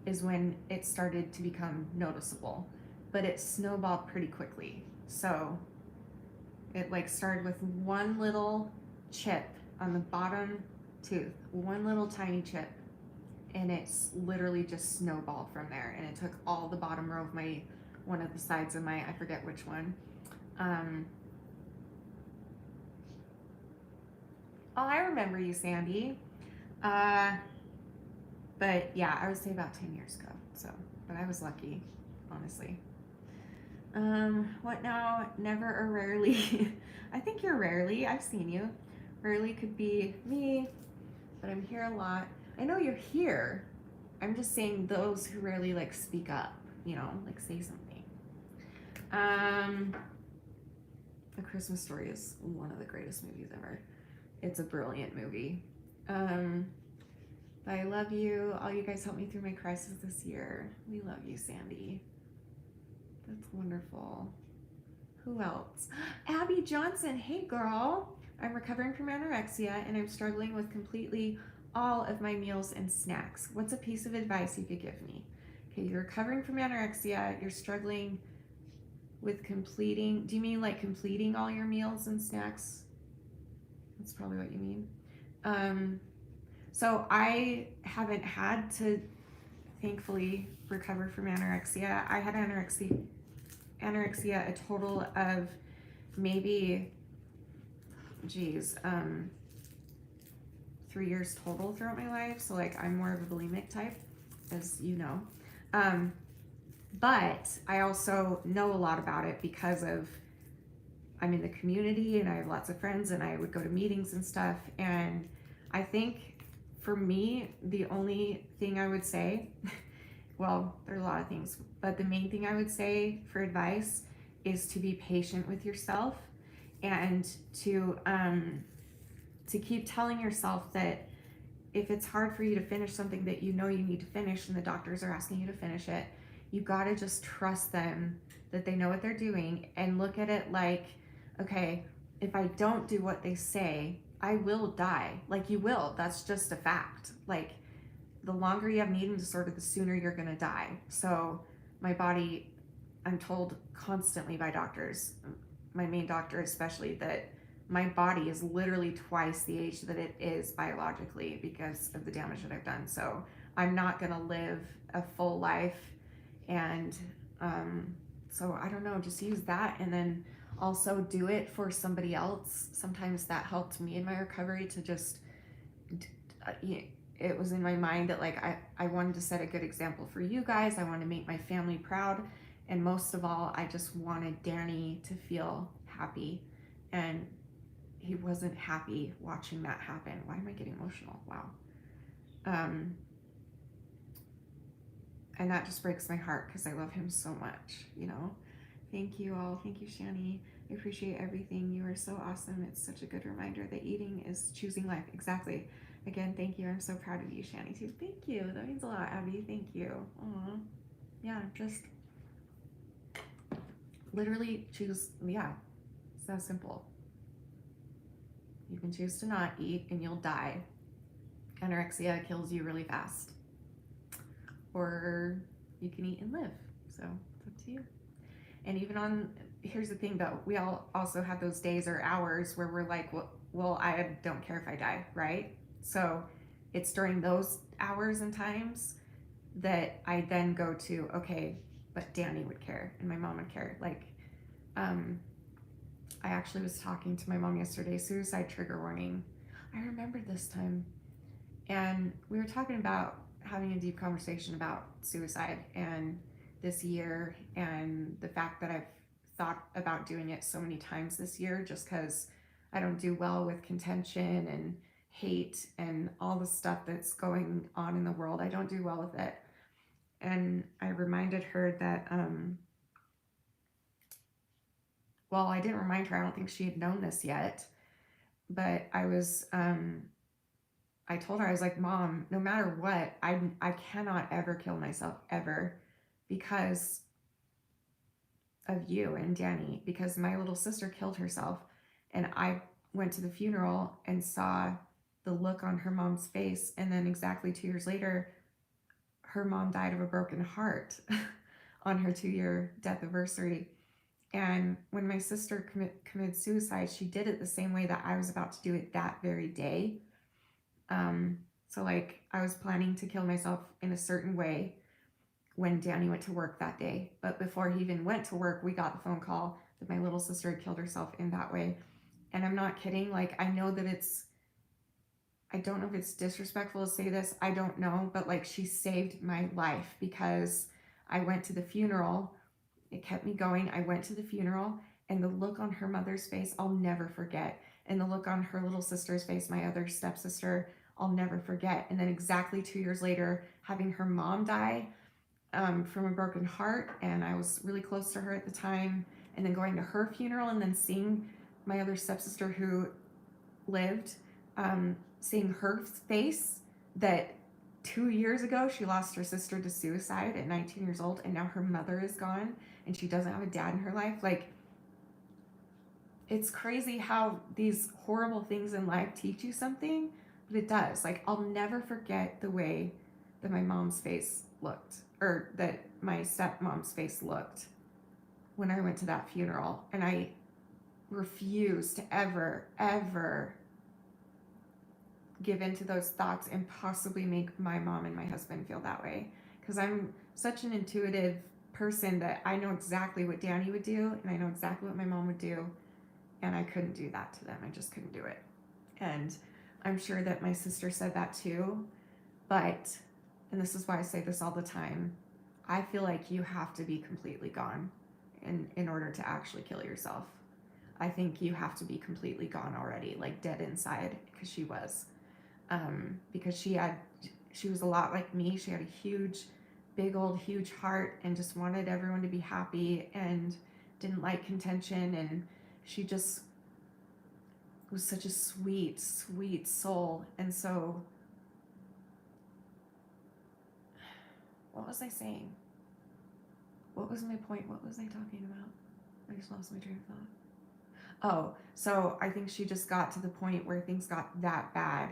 is when it started to become noticeable, but it snowballed pretty quickly. So it like started with one little chip on the bottom tooth, one little tiny chip, and it's literally just snowballed from there. And it took all the bottom row of one of the sides of I forget which one. Oh, I remember you, Sandy. But yeah, I would say about 10 years ago. So, but I was lucky, honestly. What now? Never or rarely? I think you're rarely. I've seen you. Rarely could be me, but I'm here a lot. I know you're here. I'm just saying those who rarely like speak up, like say something. A Christmas Story is one of the greatest movies ever. It's a brilliant movie. I love you. All you guys helped me through my crisis this year. We love you, Sandy. That's wonderful. Who else? Abby Johnson. Hey, girl. I'm recovering from anorexia and I'm struggling with completely all of my meals and snacks. What's a piece of advice you could give me? Okay, you're recovering from anorexia. You're struggling with completing. Do you mean like completing all your meals and snacks? That's probably what you mean. So I haven't had to, thankfully, recover from anorexia. I had anorexia a total of maybe, 3 years total throughout my life. So like I'm more of a bulimic type, as you know. But I also know a lot about it because of I'm in the community and I have lots of friends and I would go to meetings and stuff. And I think for me, the only thing I would say, well, there's a lot of things, but the main thing I would say for advice is to be patient with yourself and to keep telling yourself that if it's hard for you to finish something that you know you need to finish and the doctors are asking you to finish it, you gotta just trust them that they know what they're doing and look at it like, okay, if I don't do what they say, I will die. Like you will, that's just a fact. Like the longer you have an eating disorder, the sooner you're gonna die. So my body, I'm told constantly by doctors, my main doctor especially, that my body is literally twice the age that it is biologically because of the damage that I've done. So I'm not gonna live a full life. And so I don't know, just use that and then also do it for somebody else. Sometimes that helped me in my recovery to just, it was in my mind that like I wanted to set a good example for you guys. I wanted to make my family proud. And most of all, I just wanted Danny to feel happy. And he wasn't happy watching that happen. Why am I getting emotional? Wow. And that just breaks my heart because I love him so much, you know. Thank you all. Thank you, Shanny. I appreciate everything. You are so awesome. It's such a good reminder that eating is choosing life. Exactly. Again, thank you. I'm so proud of you, Shanny, too. Thank you. That means a lot, Abby. Thank you. Aww. Yeah, just literally choose. Yeah, it's that simple. You can choose to not eat and you'll die. Anorexia kills you really fast. Or you can eat and live. So it's up to you. And even here's the thing though, we all also have those days or hours where we're like, well, I don't care if I die, right? So it's during those hours and times that I then go to, okay, but Danny would care and my mom would care. Like, I actually was talking to my mom yesterday, suicide trigger warning. I remember this time. And we were talking about having a deep conversation about suicide and this year and the fact that I've thought about doing it so many times this year just because I don't do well with contention and hate and all the stuff that's going on in the world. I don't do well with it. And I reminded her that, well, I didn't remind her, I don't think she had known this yet, but I told her, I was like, Mom, no matter what, I cannot ever kill myself ever because of you and Danny, because my little sister killed herself. And I went to the funeral and saw the look on her mom's face. And then exactly 2 years later, her mom died of a broken heart on her 2-year death anniversary. And when my sister committed suicide, she did it the same way that I was about to do it that very day. So like I was planning to kill myself in a certain way when Danny went to work that day. But before he even went to work, we got the phone call that my little sister had killed herself in that way. And I'm not kidding. Like, I know that I don't know if it's disrespectful to say this. I don't know. But like, she saved my life because I went to the funeral. It kept me going. I went to the funeral and the look on her mother's face, I'll never forget. And the look on her little sister's face, my other stepsister, I'll never forget. And then exactly 2 years later, having her mom die from a broken heart. And I was really close to her at the time. And then going to her funeral and then seeing my other stepsister who lived, seeing her face that 2 years ago, she lost her sister to suicide at 19 years old. And now her mother is gone and she doesn't have a dad in her life. Like, it's crazy how these horrible things in life teach you something, but it does. Like, I'll never forget the way that my mom's face looked, or that my stepmom's face looked when I went to that funeral. And I refuse to ever give into those thoughts and possibly make my mom and my husband feel that way. Because I'm such an intuitive person that I know exactly what Danny would do, and I know exactly what my mom would do, and I couldn't do that to them. I just couldn't do it. And I'm sure that my sister said that too, but, and this is why I say this all the time, I feel like you have to be completely gone in order to actually kill yourself. I think you have to be completely gone already, like dead inside, because she was. Because she was a lot like me. She had a huge, big old, huge heart and just wanted everyone to be happy and didn't like contention. And she just was such a sweet, sweet soul. And so, what was I saying? What was my point? What was I talking about? I just lost my train of thought. Oh, so I think she just got to the point where things got that bad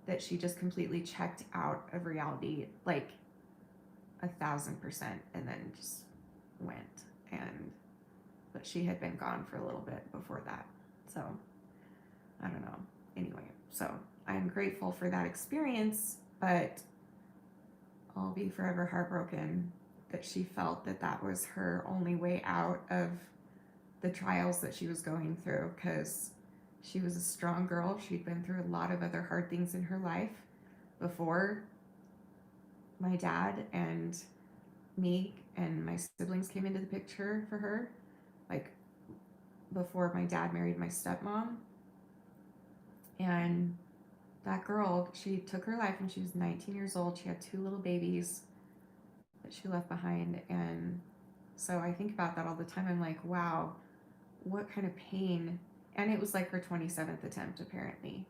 that she just completely checked out of reality, like 1,000%, and then just went. But she had been gone for a little bit before that. So, I don't know. Anyway, so I'm grateful for that experience, but I'll be forever heartbroken that she felt that that was her only way out of the trials that she was going through, because she was a strong girl. She'd been through a lot of other hard things in her life before my dad and me and my siblings came into the picture for her, like before my dad married my stepmom. And that girl, she took her life when she was 19 years old. She had 2 little babies that she left behind. And so I think about that all the time. I'm like, wow, what kind of pain. And it was like her 27th attempt, apparently.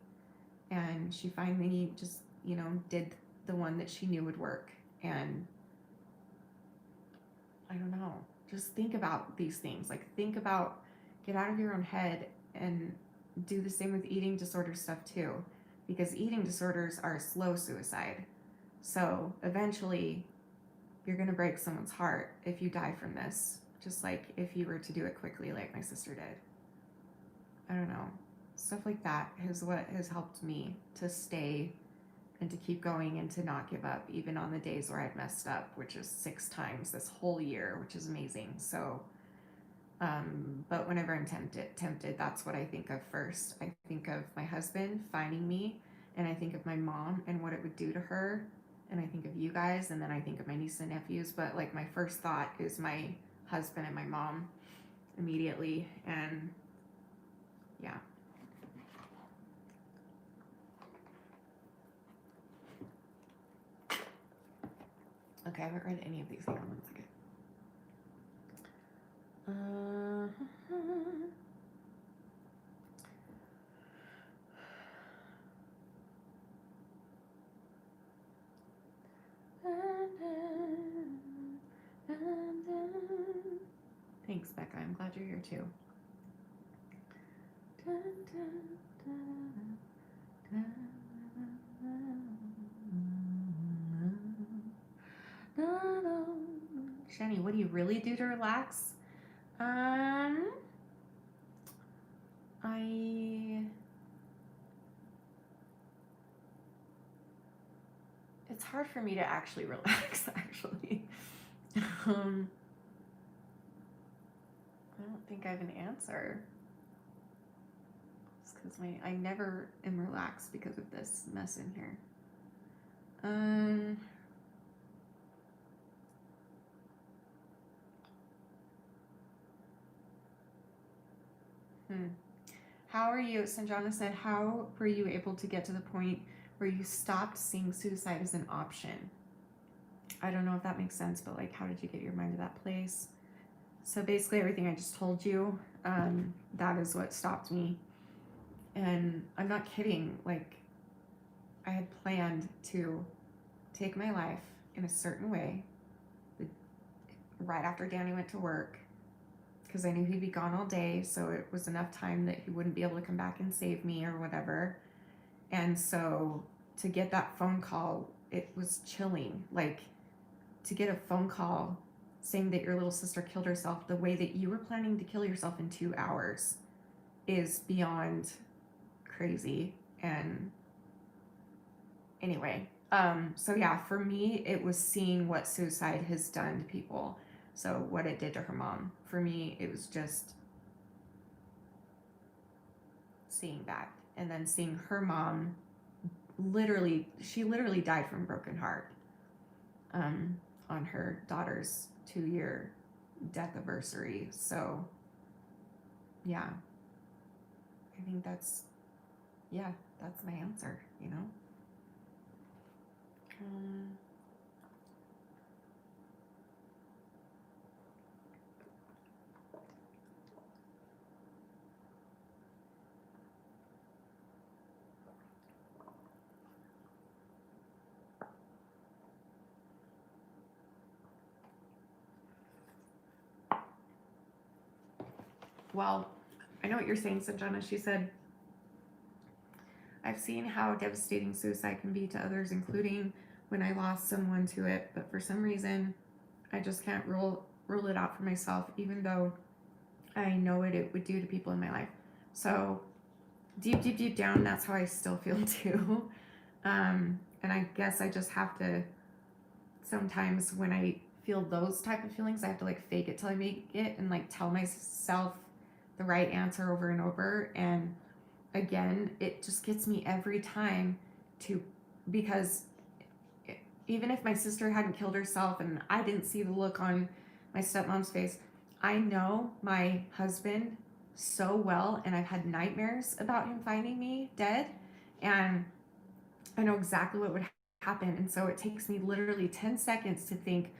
And she finally just, did the one that she knew would work. And I don't know, just think about these things. Like, get out of your own head and do the same with eating disorder stuff too. Because eating disorders are a slow suicide. So eventually you're going to break someone's heart if you die from this. Just like if you were to do it quickly, like my sister did. I don't know. Stuff like that is what has helped me to stay and to keep going and to not give up, even on the days where I've messed up, which is 6 times this whole year, which is amazing. So, but whenever I'm tempted, that's what I think of first. I think of my husband finding me, and I think of my mom and what it would do to her, and I think of you guys, and then I think of my niece and nephews. But like, my first thought is my husband and my mom immediately. And yeah. Okay, I haven't read any of these. Hang on 1 second. Thanks, Becca. I'm glad you're here too. Shanny, what do you really do to relax? It's hard for me to actually relax, actually. I don't think I have an answer. It's because I never am relaxed because of this mess in here. How are you, Sanjana said, how were you able to get to the point where you stopped seeing suicide as an option? I don't know if that makes sense, but like, how did you get your mind to that place? So basically everything I just told you, that is what stopped me. And I'm not kidding. Like, I had planned to take my life in a certain way right after Danny went to work, because I knew he'd be gone all day, so it was enough time that he wouldn't be able to come back and save me or whatever. And so to get that phone call, it was chilling. Like, to get a phone call saying that your little sister killed herself the way that you were planning to kill yourself in 2 hours is beyond crazy. And anyway, so yeah, for me, it was seeing what suicide has done to people. So what it did to her mom. For me, it was just seeing that. And then seeing her mom she literally died from a broken heart on her daughter's 2-year death anniversary. So yeah, I think that's my answer, you know. Well, I know what you're saying, Sanjana. She said, I've seen how devastating suicide can be to others, including when I lost someone to it, but for some reason, I just can't rule it out for myself, even though I know what it would do to people in my life. So deep down, that's how I still feel too. And I guess I just have to, sometimes when I feel those type of feelings, I have to like fake it till I make it and like tell myself the right answer over and over. And again, it just gets me every time because even if my sister hadn't killed herself and I didn't see the look on my stepmom's face, I know my husband so well, and I've had nightmares about him finding me dead, and I know exactly what would happen. And so it takes me literally 10 seconds to think,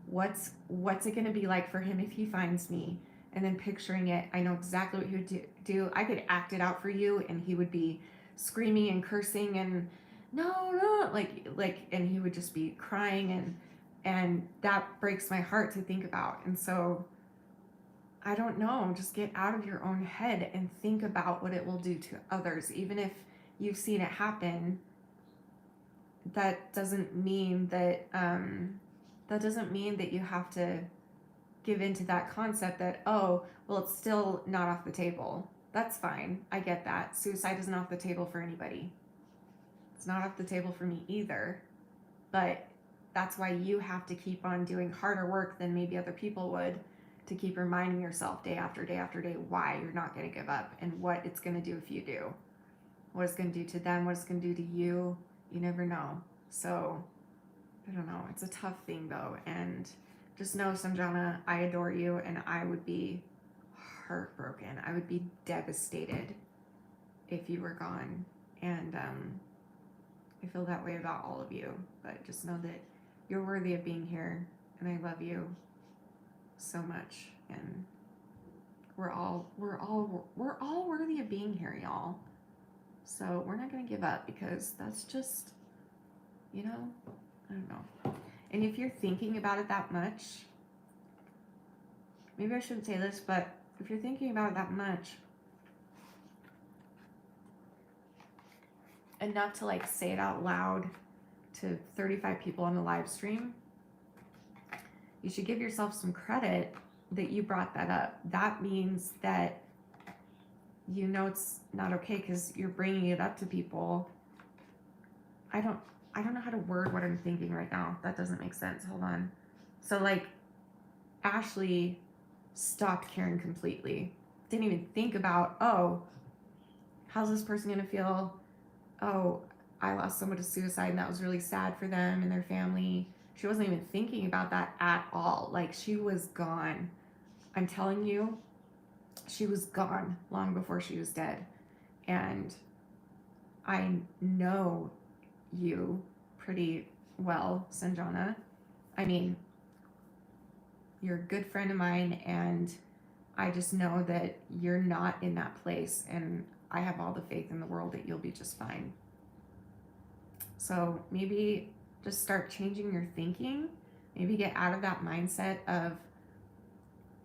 what's it going to be like for him if he finds me? And then picturing it, I know exactly what he would do. I could act it out for you, and he would be screaming and cursing and no, like, and he would just be crying, and that breaks my heart to think about. And so I don't know, just get out of your own head and think about what it will do to others. Even if you've seen it happen, that doesn't mean that you have to give into that concept that, oh, well, it's still not off the table. That's fine. I get that. Suicide isn't off the table for anybody. It's not off the table for me either. But that's why you have to keep on doing harder work than maybe other people would, to keep reminding yourself day after day after day why you're not going to give up and what it's going to do if you do. What it's going to do to them, what it's going to do to you. You never know. So, I don't know. It's a tough thing though. And just know, Sanjana, I adore you, and I would be heartbroken. I would be devastated if you were gone. And I feel that way about all of you. But just know that you're worthy of being here, and I love you so much. And we're all worthy of being here, y'all. So we're not gonna give up, because that's just, you know, I don't know. And if you're thinking about it that much, maybe I shouldn't say this, but if you're thinking about it that much, enough to like say it out loud to 35 people on the live stream, you should give yourself some credit that you brought that up. That means that you know it's not okay, because you're bringing it up to people. I don't know how to word what I'm thinking right now. That doesn't make sense. Hold on. So like, Ashley stopped caring completely. Didn't even think about, oh, how's this person gonna feel? Oh, I lost someone to suicide, and that was really sad for them and their family. She wasn't even thinking about that at all. Like, she was gone. I'm telling you, she was gone long before she was dead. And I know you pretty well, Sanjana. I mean, you're a good friend of mine, and I just know that you're not in that place, and I have all the faith in the world that you'll be just fine. So maybe just start changing your thinking. Maybe get out of that mindset of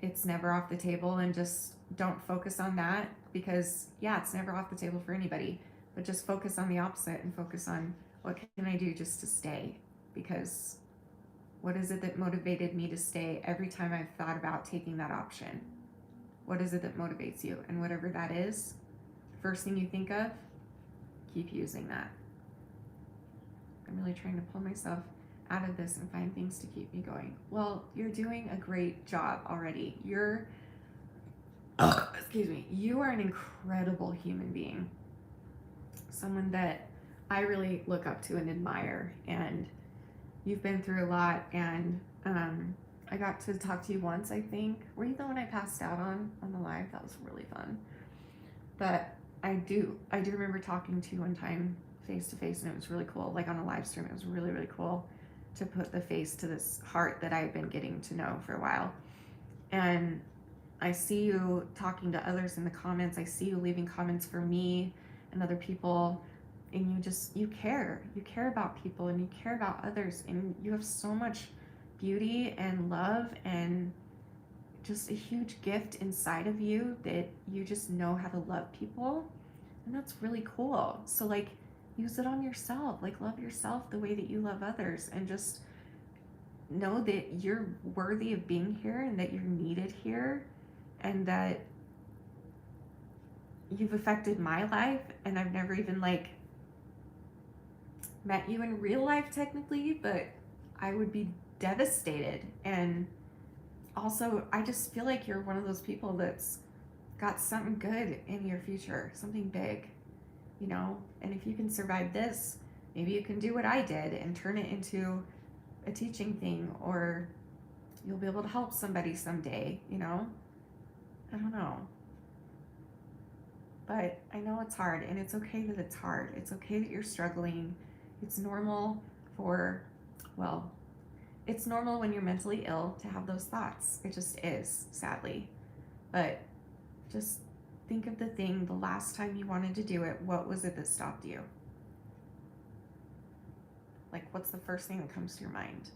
it's never off the table, and just don't focus on that, because yeah, it's never off the table for anybody, but just focus on the opposite and focus on what can I do just to stay, because what is it that motivated me to stay every time I've thought about taking that option? What is it that motivates you? And whatever that is, first thing you think of, keep using that. I'm really trying to pull myself out of this and find things to keep me going. Well, you're doing a great job already. Excuse me, you are an incredible human being. Someone that I really look up to and admire, and you've been through a lot, and I got to talk to you once, I think. Were you the one I passed out on the live? That was really fun. But I do remember talking to you one time face to face, and it was really cool. Like on a live stream, it was really, really cool to put the face to this heart that I've been getting to know for a while. And I see you talking to others in the comments. I see you leaving comments for me and other people, and you care about people, and you care about others, and you have so much beauty and love and just a huge gift inside of you that you just know how to love people, and that's really cool. So like, use it on yourself. Like, love yourself the way that you love others, and just know that you're worthy of being here, and that you're needed here, and that you've affected my life, and I've never even like met you in real life technically, but I would be devastated. And also, I just feel like you're one of those people that's got something good in your future, something big, you know? And if you can survive this, maybe you can do what I did and turn it into a teaching thing, or you'll be able to help somebody someday, you know? I don't know. But I know it's hard, and it's okay that it's hard. It's okay that you're struggling. It's normal it's normal when you're mentally ill to have those thoughts. It just is, sadly. But just think of the last time you wanted to do it, what was it that stopped you? Like, what's the first thing that comes to your mind?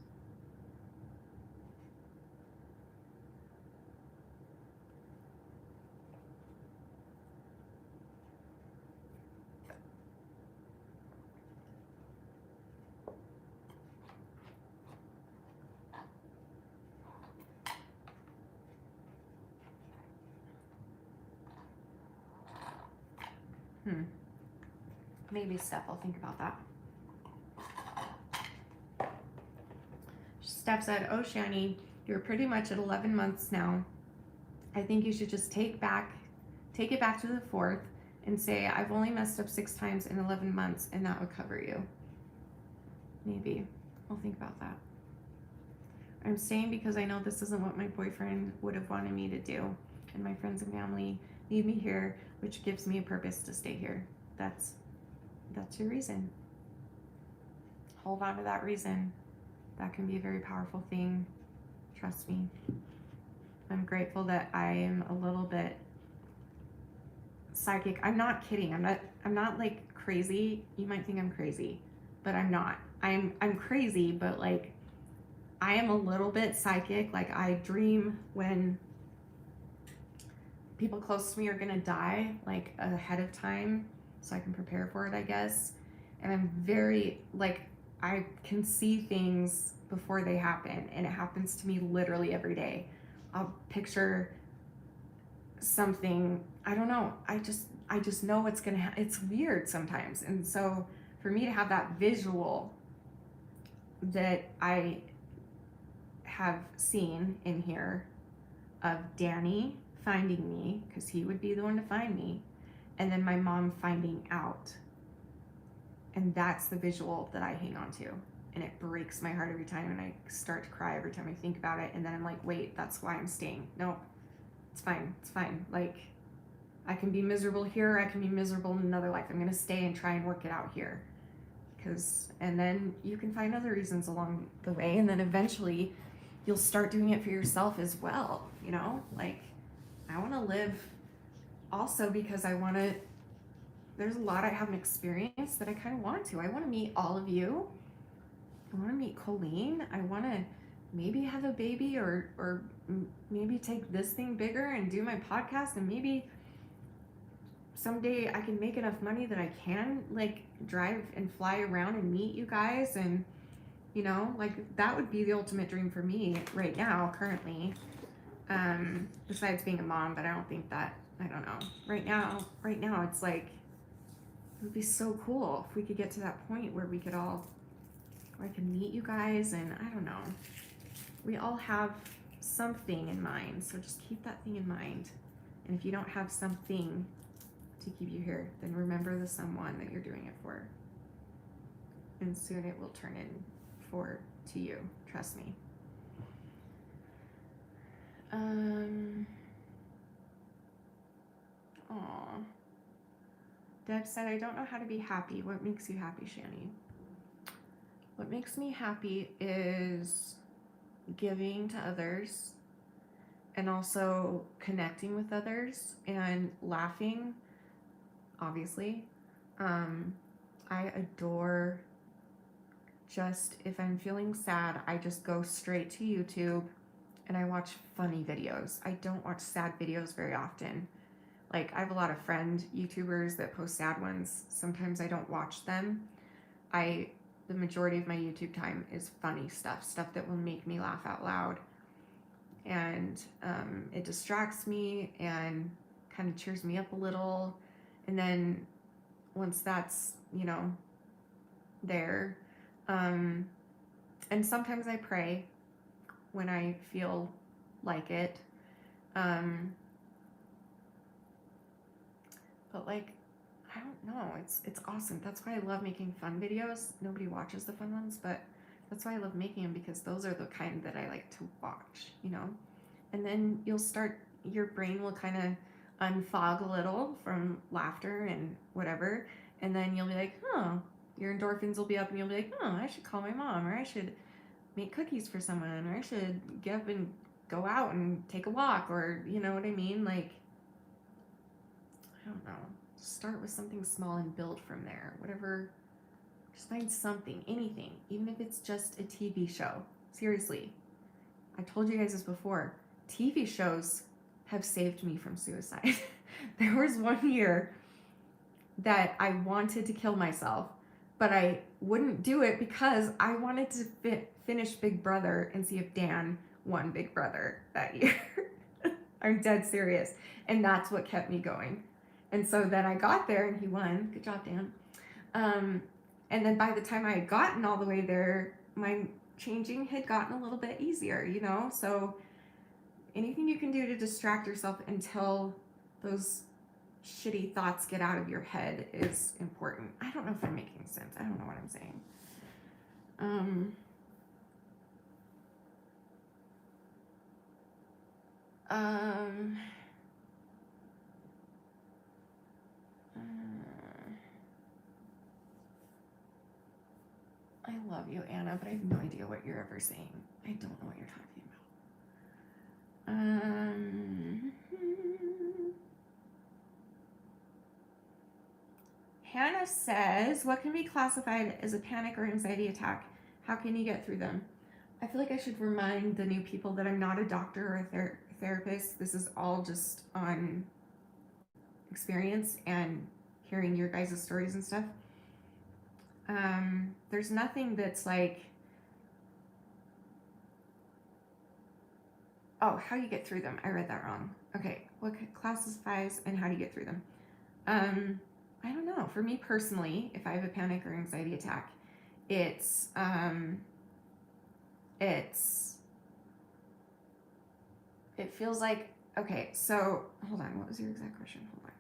Maybe Steph, I'll think about that. Steph said, oh, Shanny, you're pretty much at 11 months now. I think you should just take it back to the 4th and say, I've only messed up 6 times in 11 months, and that would cover you. Maybe. I'll think about that. I'm staying because I know this isn't what my boyfriend would have wanted me to do, and my friends and family need me here, which gives me a purpose to stay here. That's your reason. Hold on to that reason. That can be a very powerful thing. Trust me. I'm grateful that I am a little bit psychic. I'm not kidding. I'm not like crazy. You might think I'm crazy, but I'm not. I'm crazy, but like I am a little bit psychic. Like, I dream when people close to me are gonna die, like ahead of time, so I can prepare for it, I guess. And I'm very, like, I can see things before they happen, and it happens to me literally every day. I'll picture something, I don't know, I just know it's gonna it's weird sometimes. And so for me to have that visual that I have seen in here of Danny finding me, because he would be the one to find me, and then my mom finding out, and that's the visual that I hang on to, and it breaks my heart every time, and I start to cry every time I think about it. And then I'm like, wait, that's why I'm staying. No, it's fine. Like, I can be miserable here, I can be miserable in another life. I'm gonna stay and try and work it out here, and then you can find other reasons along the way, and then eventually you'll start doing it for yourself as well, you know? Like, I want to live also because there's a lot I haven't experienced that I kind of want to. I want to meet all of you. I want to meet Colleen. I want to maybe have a baby or maybe take this thing bigger and do my podcast, and maybe someday I can make enough money that I can like drive and fly around and meet you guys, and you know, like that would be the ultimate dream for me right now, currently. Besides being a mom, but I don't think that, I don't know. Right now it's like, it would be so cool if we could get to that point where we could all, where I could meet you guys, and I don't know. We all have something in mind, so just keep that thing in mind. And if you don't have something to keep you here, then remember the someone that you're doing it for. And soon it will turn in to you, trust me. Aw. Deb said, I don't know how to be happy. What makes you happy, Shanny? What makes me happy is giving to others and also connecting with others and laughing, obviously. I adore, just if I'm feeling sad, I just go straight to YouTube and I watch funny videos. I don't watch sad videos very often. Like, I have a lot of friend YouTubers that post sad ones. Sometimes I don't watch them. The majority of my YouTube time is funny stuff that will make me laugh out loud. And it distracts me and kind of cheers me up a little. And then once that's, you know, there, and sometimes I pray when I feel like it. But like, I don't know, it's awesome. That's why I love making fun videos. Nobody watches the fun ones, but that's why I love making them, because those are the kind that I like to watch, you know? And then your brain will kind of unfog a little from laughter and whatever. And then you'll be like, oh, your endorphins will be up and you'll be like, oh, I should call my mom, or I should make cookies for someone, or I should get up and go out and take a walk, or you know what I mean? Like, I don't know. Start with something small and build from there. Whatever, just find something, anything, even if it's just a TV show. Seriously. I told you guys this before. TV shows have saved me from suicide. There was one year that I wanted to kill myself, but I wouldn't do it because I wanted to finish Big Brother and see if Dan won Big Brother that year. I'm dead serious. And that's what kept me going. And so then I got there and he won. Good job, Dan. And then by the time I had gotten all the way there, my changing had gotten a little bit easier, you know? So anything you can do to distract yourself until those shitty thoughts get out of your head is important. I don't know if I'm making sense. I don't know what I'm saying. I love you, Anna, but I have no idea what you're ever saying. I don't know what you're talking about. Hannah says, what can be classified as a panic or anxiety attack? How can you get through them? I feel like I should remind the new people that I'm not a doctor or a therapist. This is all just on experience and hearing your guys' stories and stuff. There's nothing that's like, oh, how you get through them. I read that wrong. Okay, what classifies and how do you get through them? I don't know. For me personally, if I have a panic or anxiety attack, it feels like, okay, so hold on. What was your exact question? Hold on.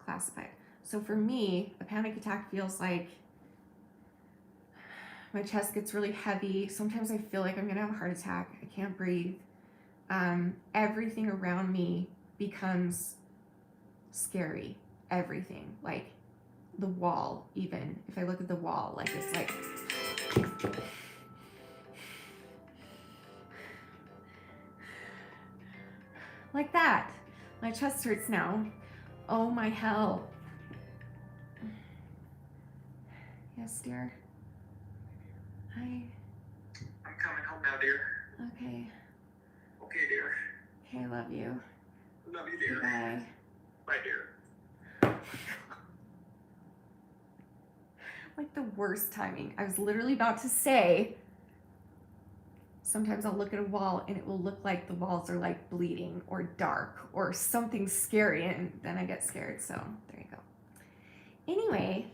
Classified. So for me, a panic attack feels like my chest gets really heavy. Sometimes I feel like I'm gonna have a heart attack. I can't breathe. Everything around me becomes scary. Everything, like the wall, even if I look at the wall, like it's like that. My chest hurts now. Oh my hell. Yes, dear. I'm coming home now, dear. Okay. Okay, dear. Okay, love you. Love you, dear. Bye. Bye, dear. Like the worst timing. I was literally about to say, sometimes I'll look at a wall and it will look like the walls are like bleeding or dark or something scary, and then I get scared. So there you go. Anyway,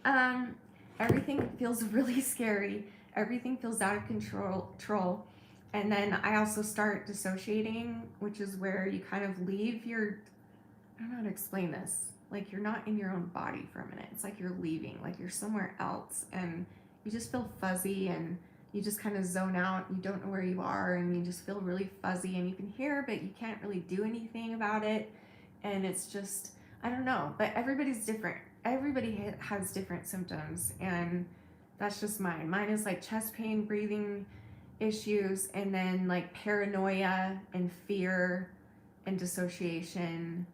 everything feels really scary. Everything feels out of control. And then I also start dissociating, which is where you kind of leave your, I don't know how to explain this. Like you're not in your own body for a minute. It's like you're leaving, like you're somewhere else, and you just feel fuzzy and you just kind of zone out. You don't know where you are, and you just feel really fuzzy, and you can hear, but you can't really do anything about it. And it's just, I don't know, but everybody's different. Everybody has different symptoms, and that's just mine. Mine is like chest pain, breathing issues, and then like paranoia and fear and dissociation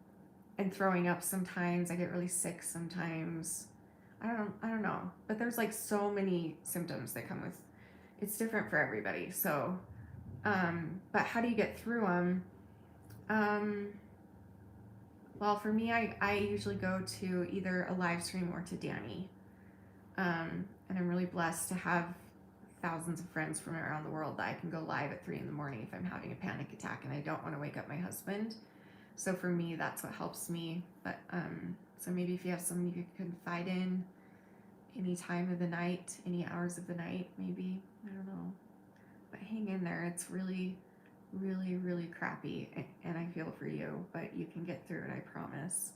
and throwing up sometimes. I get really sick sometimes. I don't know. But there's like so many symptoms that come with, it's different for everybody. So, but how do you get through them? Well, for me, I usually go to either a live stream or to Danny. And I'm really blessed to have thousands of friends from around the world that I can go live at 3 a.m. if I'm having a panic attack and I don't want to wake up my husband. So for me, that's what helps me. But so maybe if you have someone you can confide in any time of the night, any hours of the night, maybe, I don't know. But hang in there. It's really, really, really crappy, and I feel for you, but you can get through it, I promise.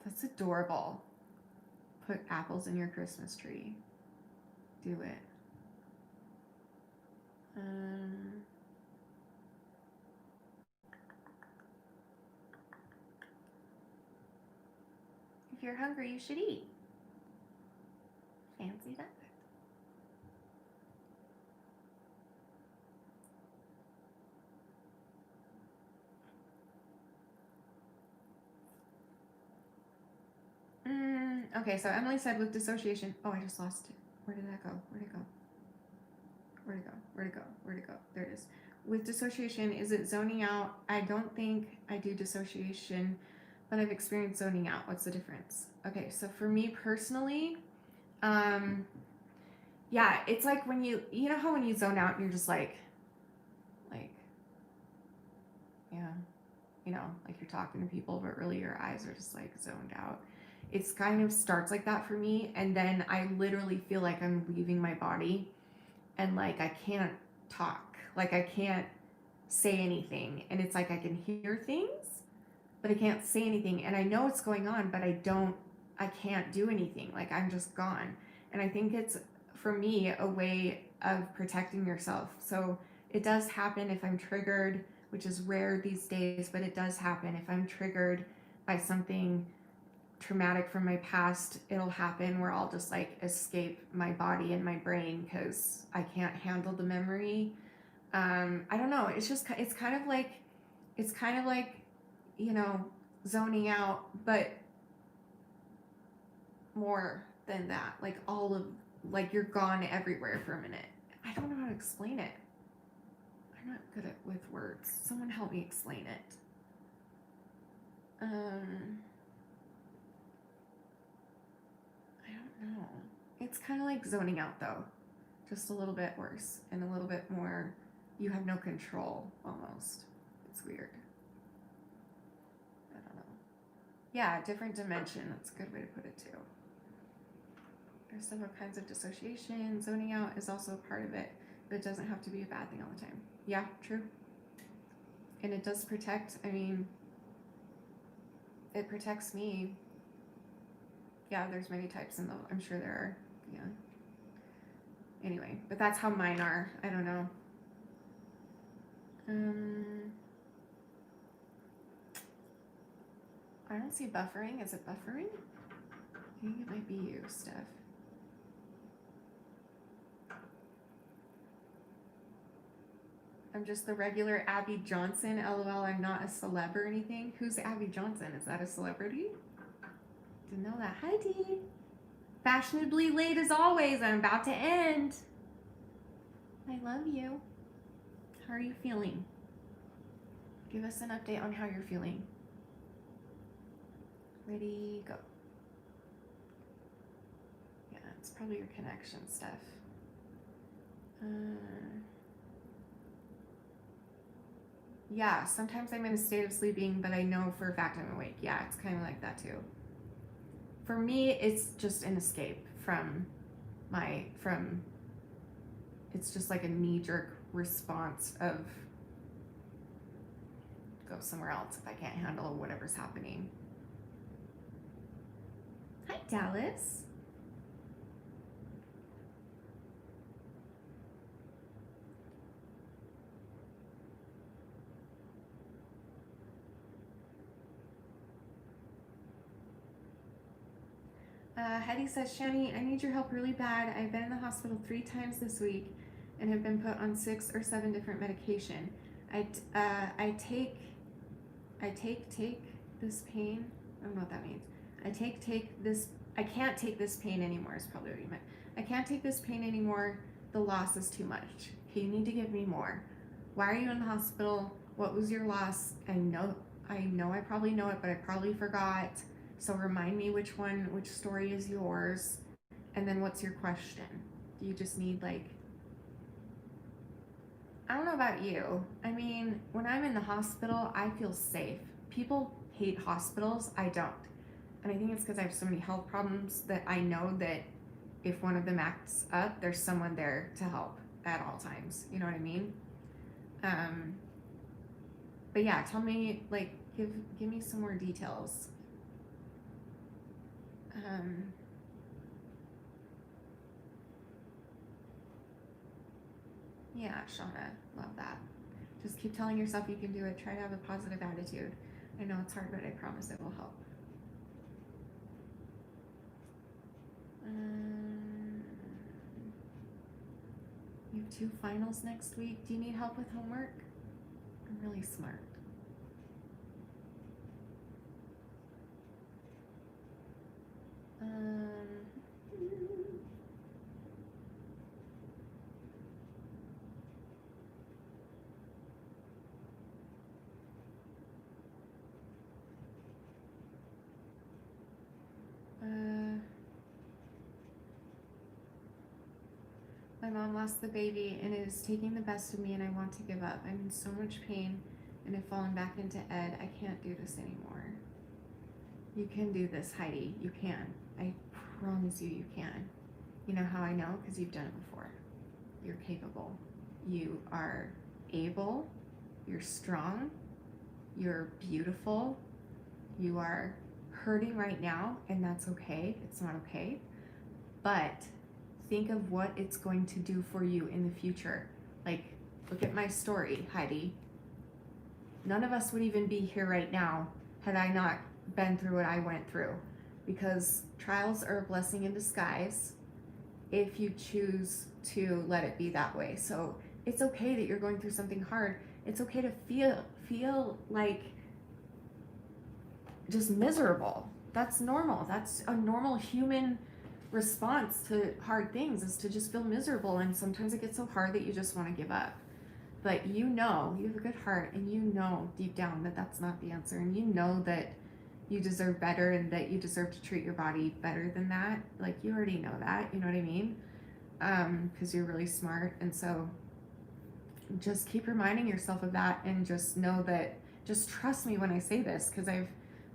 That's adorable. Put apples in your Christmas tree. Do it. If you're hungry, you should eat. Fancy that. Okay, so Emily said with dissociation. Oh, I just lost it. Where did that go? Where'd it go? Where'd it go? Where'd it go? Where'd it go? There it is. With dissociation, is it zoning out? I don't think I do dissociation, but I've experienced zoning out. What's the difference? Okay, so for me personally, yeah, it's like when you know how when you zone out, you're just like, yeah, you know, like you're talking to people, but really your eyes are just like zoned out. It's kind of starts like that for me, and then I literally feel like I'm leaving my body, and like I can't talk, like I can't say anything, and it's like I can hear things, but I can't say anything, and I know what's going on, but I can't do anything. Like I'm just gone, and I think it's for me a way of protecting yourself. So it does happen if I'm triggered, which is rare these days, but it does happen if I'm triggered by something traumatic from my past. It'll happen where I'll just like escape my body and my brain because I can't handle the memory. I don't know. It's kind of like, you know, zoning out, but more than that. Like all of, like you're gone everywhere for a minute. I don't know how to explain it. I'm not good with words. Someone help me explain it. I don't know. It's kind of like zoning out though, just a little bit worse and a little bit more. You have no control almost. It's weird. I don't know. Yeah, different dimension. That's a good way to put it too. There's several kinds of dissociation. Zoning out is also a part of it, but it doesn't have to be a bad thing all the time. Yeah, true. And it does protect, I mean, it protects me. Yeah, there's many types in the, I'm sure there are, yeah. Anyway, but that's how mine are. I don't know. I don't see buffering. Is it buffering? I think it might be you, Steph. I'm just the regular Abby Johnson. LOL, I'm not a celeb or anything. Who's Abby Johnson? Is that a celebrity? Didn't know that. Hi, Dee. Fashionably late as always. I'm about to end. I love you. How are you feeling? Give us an update on how you're feeling. Ready, go. Yeah, it's probably your connection stuff. Yeah, sometimes I'm in a state of sleeping, but I know for a fact I'm awake. Yeah, it's kind of like that too. For me, it's just an escape from it's just like a knee-jerk response of go somewhere else if I can't handle whatever's happening. Hi, Dallas. Hetty says, Shanny, I need your help really bad. I've been in the hospital 3 times this week and have been put on 6 or 7 different medication. I take this pain. I don't know what that means. I can't take this pain anymore is probably what you meant. I can't take this pain anymore. The loss is too much. Okay, you need to give me more. Why are you in the hospital? What was your loss? I know I probably know it, but I probably forgot. So remind me which story is yours, and then what's your question? Do you just need I don't know about you. I mean, when I'm in the hospital, I feel safe. People hate hospitals. I don't. And I think it's because I have so many health problems that I know that if one of them acts up, there's someone there to help at all times. You know what I mean? But yeah, tell me, give me some more details. Yeah, Shauna, love that. Just keep telling yourself you can do it. Try to have a positive attitude. I know it's hard, but I promise it will help. You have 2 finals next week. Do you need help with homework? I'm really smart. My mom lost the baby and it is taking the best of me and I want to give up. I'm in so much pain and have fallen back into ed. I can't do this anymore. You can do this, Heidi. You can. I promise you can. You know how I know? Because you've done it before. You're capable. You are able. You're strong. You're beautiful. You are hurting right now, and that's okay. It's not okay. But think of what it's going to do for you in the future. Look at my story, Heidi. None of us would even be here right now had I not been through what I went through. Because trials are a blessing in disguise if you choose to let it be that way. So it's okay that you're going through something hard. It's okay to feel like just miserable. That's normal. That's a normal human response to hard things, is to just feel miserable, and sometimes it gets so hard that you just want to give up. But you have a good heart, and you know deep down that that's not the answer, and you know that you deserve better and that you deserve to treat your body better than that. You already know that, you know what I mean? Because you're really smart, and so just keep reminding yourself of that, and just know that, just trust me when I say this, because I've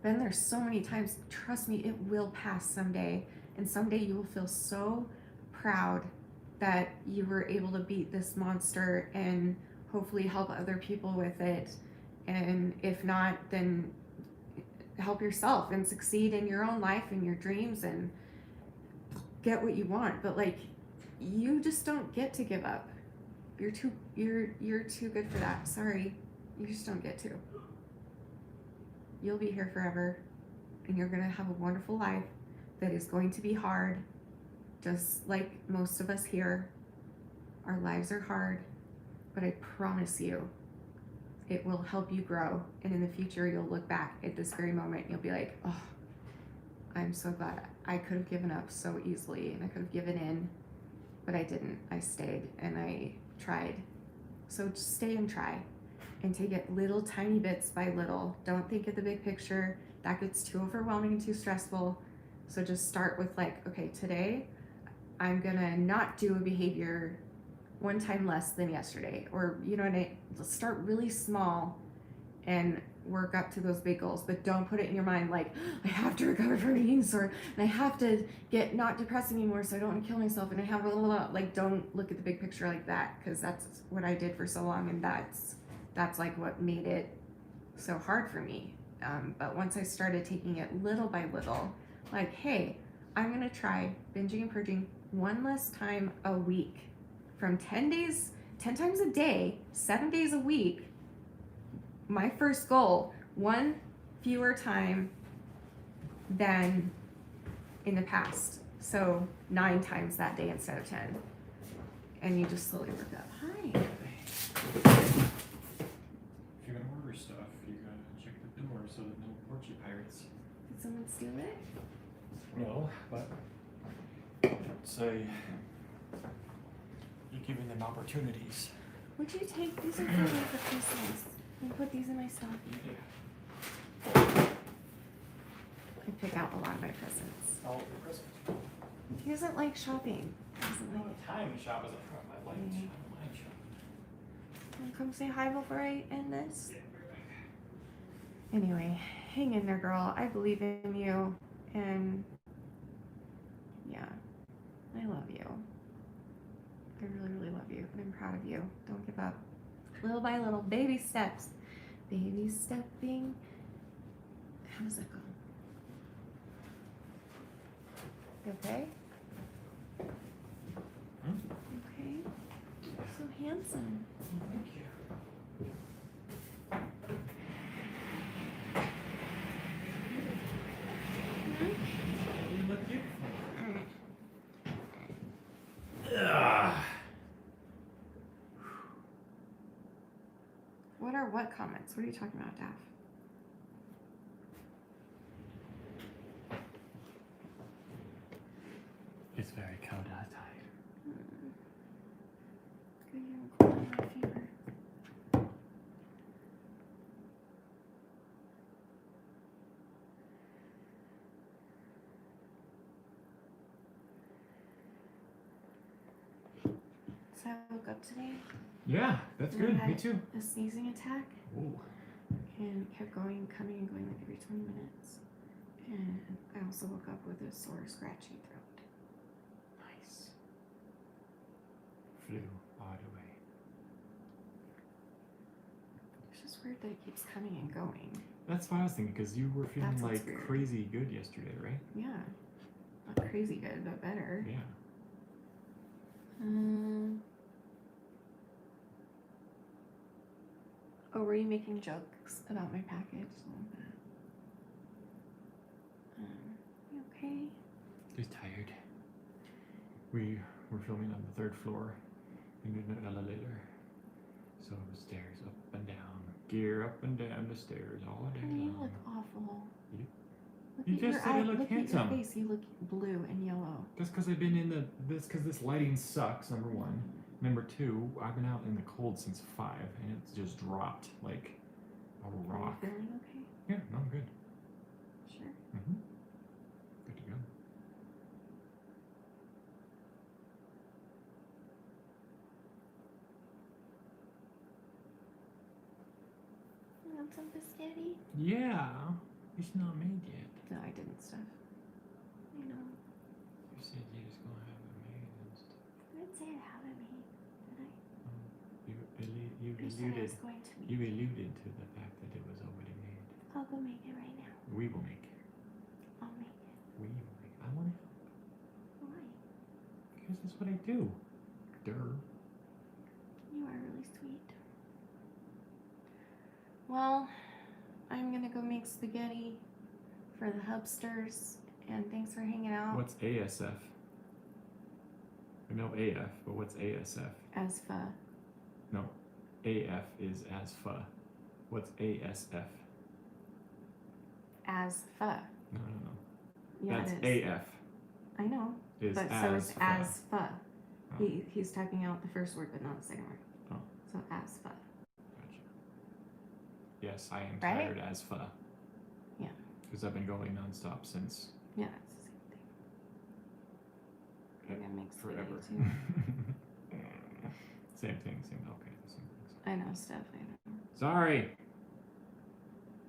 been there so many times. Trust me, it will pass someday. And someday you will feel so proud that you were able to beat this monster and hopefully help other people with it. And if not, then help yourself and succeed in your own life and your dreams and get what you want. But you just don't get to give up. You're too good for that. Sorry. You just don't get to. You'll be here forever, and you're gonna have a wonderful life that is going to be hard, just like most of us here. Our lives are hard, but I promise you, it will help you grow. And in the future, you'll look back at this very moment. You'll be like, oh, I'm so glad. I could have given up so easily and I could have given in, but I didn't. I stayed and I tried. So just stay and try and take it little tiny bits by little. Don't think of the big picture. That gets too overwhelming and too stressful. So just start with like, okay, today I'm gonna not do a behavior one time less than yesterday, or you know what I mean? Start really small and work up to those big goals, but don't put it in your mind like I have to recover from an eating disorder and I have to get not depressed anymore so I don't want to kill myself and I have blah, blah, blah. Like don't look at the big picture like that, because that's what I did for so long, and that's like what made it so hard for me. But once I started taking it little by little, like, hey, I'm gonna try binging and purging one less time a week, from 10 days, 10 times a day, 7 days a week. My first goal, one fewer time than in the past. So 9 times that day instead of 10. And you just slowly work up. Hi. If you're gonna order stuff, you gotta check the door so that no porcupirates. Did someone steal it? No, but say you're giving them opportunities. Would you take these? Are for me for Christmas. And put these in my stocking. I pick out a lot of my presents. All over Christmas. He doesn't like shopping. He doesn't No, like. time to shop is a problem. I like Mm. I like shopping. Wanna come say hi before I end this? Anyway, hang in there, girl. I believe in you, and yeah, I love you. I really, really love you, and I'm proud of you. Don't give up. Little by little, baby steps. Baby stepping. How does that go? You okay? Okay. So handsome. Thank you. You look beautiful. What comments? What are you talking about, Daph? It's very cold outside. Good, you have a cold and a fever. So I woke up today. Yeah, that's and good. I Me had too. A sneezing attack, Ooh. and kept going, coming and going like every 20 minutes. And I also woke up with a sore, scratchy throat. Nice. Flew all the way. It's just weird that it keeps coming and going. That's what I was thinking, because you were feeling That's what's like weird. crazy good yesterday, right? Yeah. Not crazy good, but better. Yeah. Oh, were you making jokes about my package? A little bit. You okay? Just tired. We were filming on the 3rd floor in an elevator. So stairs up and down, gear up and down the stairs all day Honey, you long. look awful. You- Look you at just your said I eye. look Look handsome. at your face. You look blue and yellow. Just because I've been in because this lighting sucks, number one. Number two, I've been out in the cold since 5 and it's just dropped like a Are rock. you feeling okay? Yeah, no, I'm good. Sure. Mm-hmm. Good to go. You want some biscotti? Yeah, it's not made yet. No, I didn't stuff. You know, You said you was gonna have it made and stuff. I didn't say I haven't made, did I? You I said I alluded. was going to make. You alluded to the fact that it was already made. I'll go make it right now. We will make it. I'll make it. We will make it. I want to help Why? because that's what I do. Durr. You are really sweet. Well, I'm gonna go make spaghetti for the hubsters, and thanks for hanging out. What's ASF? I know AF, but what's ASF? As for No, AF is as pho. What's ASF? As pho. No. Yeah, That's it is. AF. I know, Is but as so is pho. as pho. Oh. He's typing out the first word, but not the second word. Oh. So as pho. Gotcha. Yes, I am Right? tired as pho. Yeah. Because I've been going nonstop since Yeah, it's the same thing. Maybe I mixed the forever. day, too. Same thing. Okay, the same things. I know, Steph. I know. Sorry.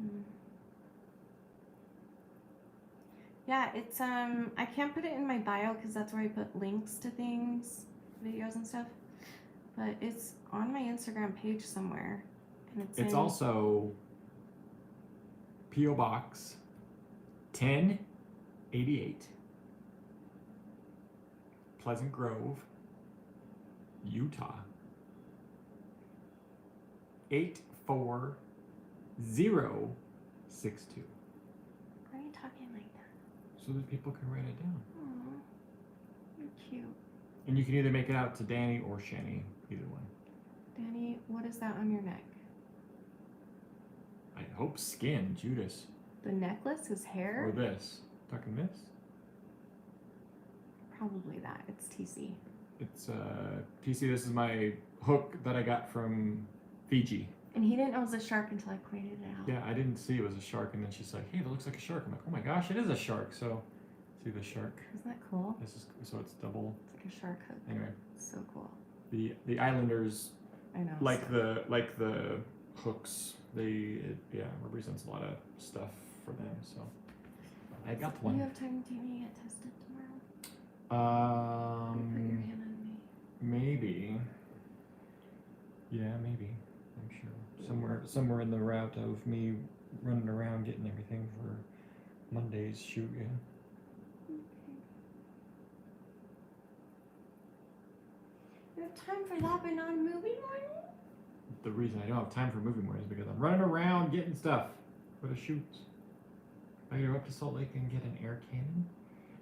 Mm. Yeah, it's I can't put it in my bio because that's where I put links to things, videos and stuff. But it's on my Instagram page somewhere, and It's in, also P.O. Box 1088, Pleasant Grove, Utah 84062. Why are you talking like that? So that people can write it down. Aw, you're cute. And you can either make it out to Danny or Shanny, either one. Danny, what is that on your neck? I hope skin, Judas. The necklace, his hair? Or this. Talking this? Probably that. It's TC. It's TC, this is my hook that I got from Fiji. And he didn't know it was a shark until I pointed it out. Yeah, I didn't see it was a shark, and then she's like, "Hey, that looks like a shark." I'm like, "Oh my gosh, it is a shark!" So, see the shark. Isn't that cool? This is so it's double. It's like a shark hook. Anyway, It's so cool. the Islanders I know. like so the hooks. It represents a lot of stuff for them. So, I got You one. have time to take me to get tested tomorrow? Put your hand on me. Maybe. Yeah, maybe. I'm sure. Somewhere in the route of me running around getting everything for Monday's shoot, yeah. Okay. You have time for that, but not a movie morning? The reason I don't have time for movie morning is because I'm running around getting stuff for the shoots. I gotta go up to Salt Lake and get an air cannon.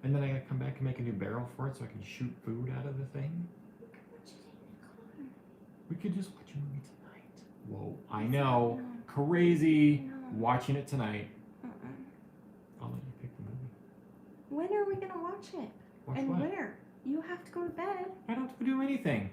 And then I gotta come back and make a new barrel for it so I can shoot food out of the thing. You can watch it in the car. We could just watch a movie tonight. Whoa, I know. No. Crazy. No. Watching it tonight. Uh-uh. I'll let you pick the movie. When are we gonna watch it? Watch And what? where? You have to go to bed. I don't have to do anything.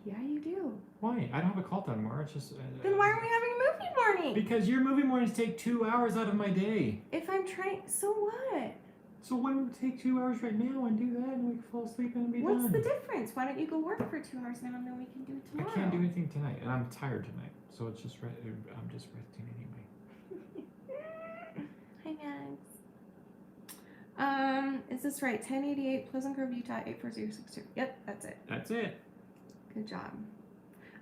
Yeah, you do. Why? I don't have a call time tomorrow. It's just. Then why are we having a movie morning? Because your movie mornings take 2 hours out of my day. If I'm trying, so what? So why don't we take 2 hours right now and do that and we can fall asleep and be What's done? the difference? Why don't you go work for 2 hours now and then we can do it I tomorrow? can't do anything tonight, and I'm tired tonight, so it's just I'm just resting anyway. Hi, Max. Is this right? 1088 Pleasant Grove, Utah 84062. Yep, that's it. That's it. Good job.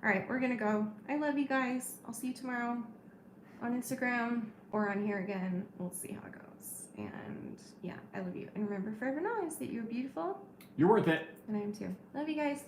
All right, we're gonna go. I love you guys. I'll see you tomorrow on Instagram or on here again. We'll see how it goes. And yeah, I love you. And remember, forever know is that you're beautiful, You're worth it. and I am too. Love you guys.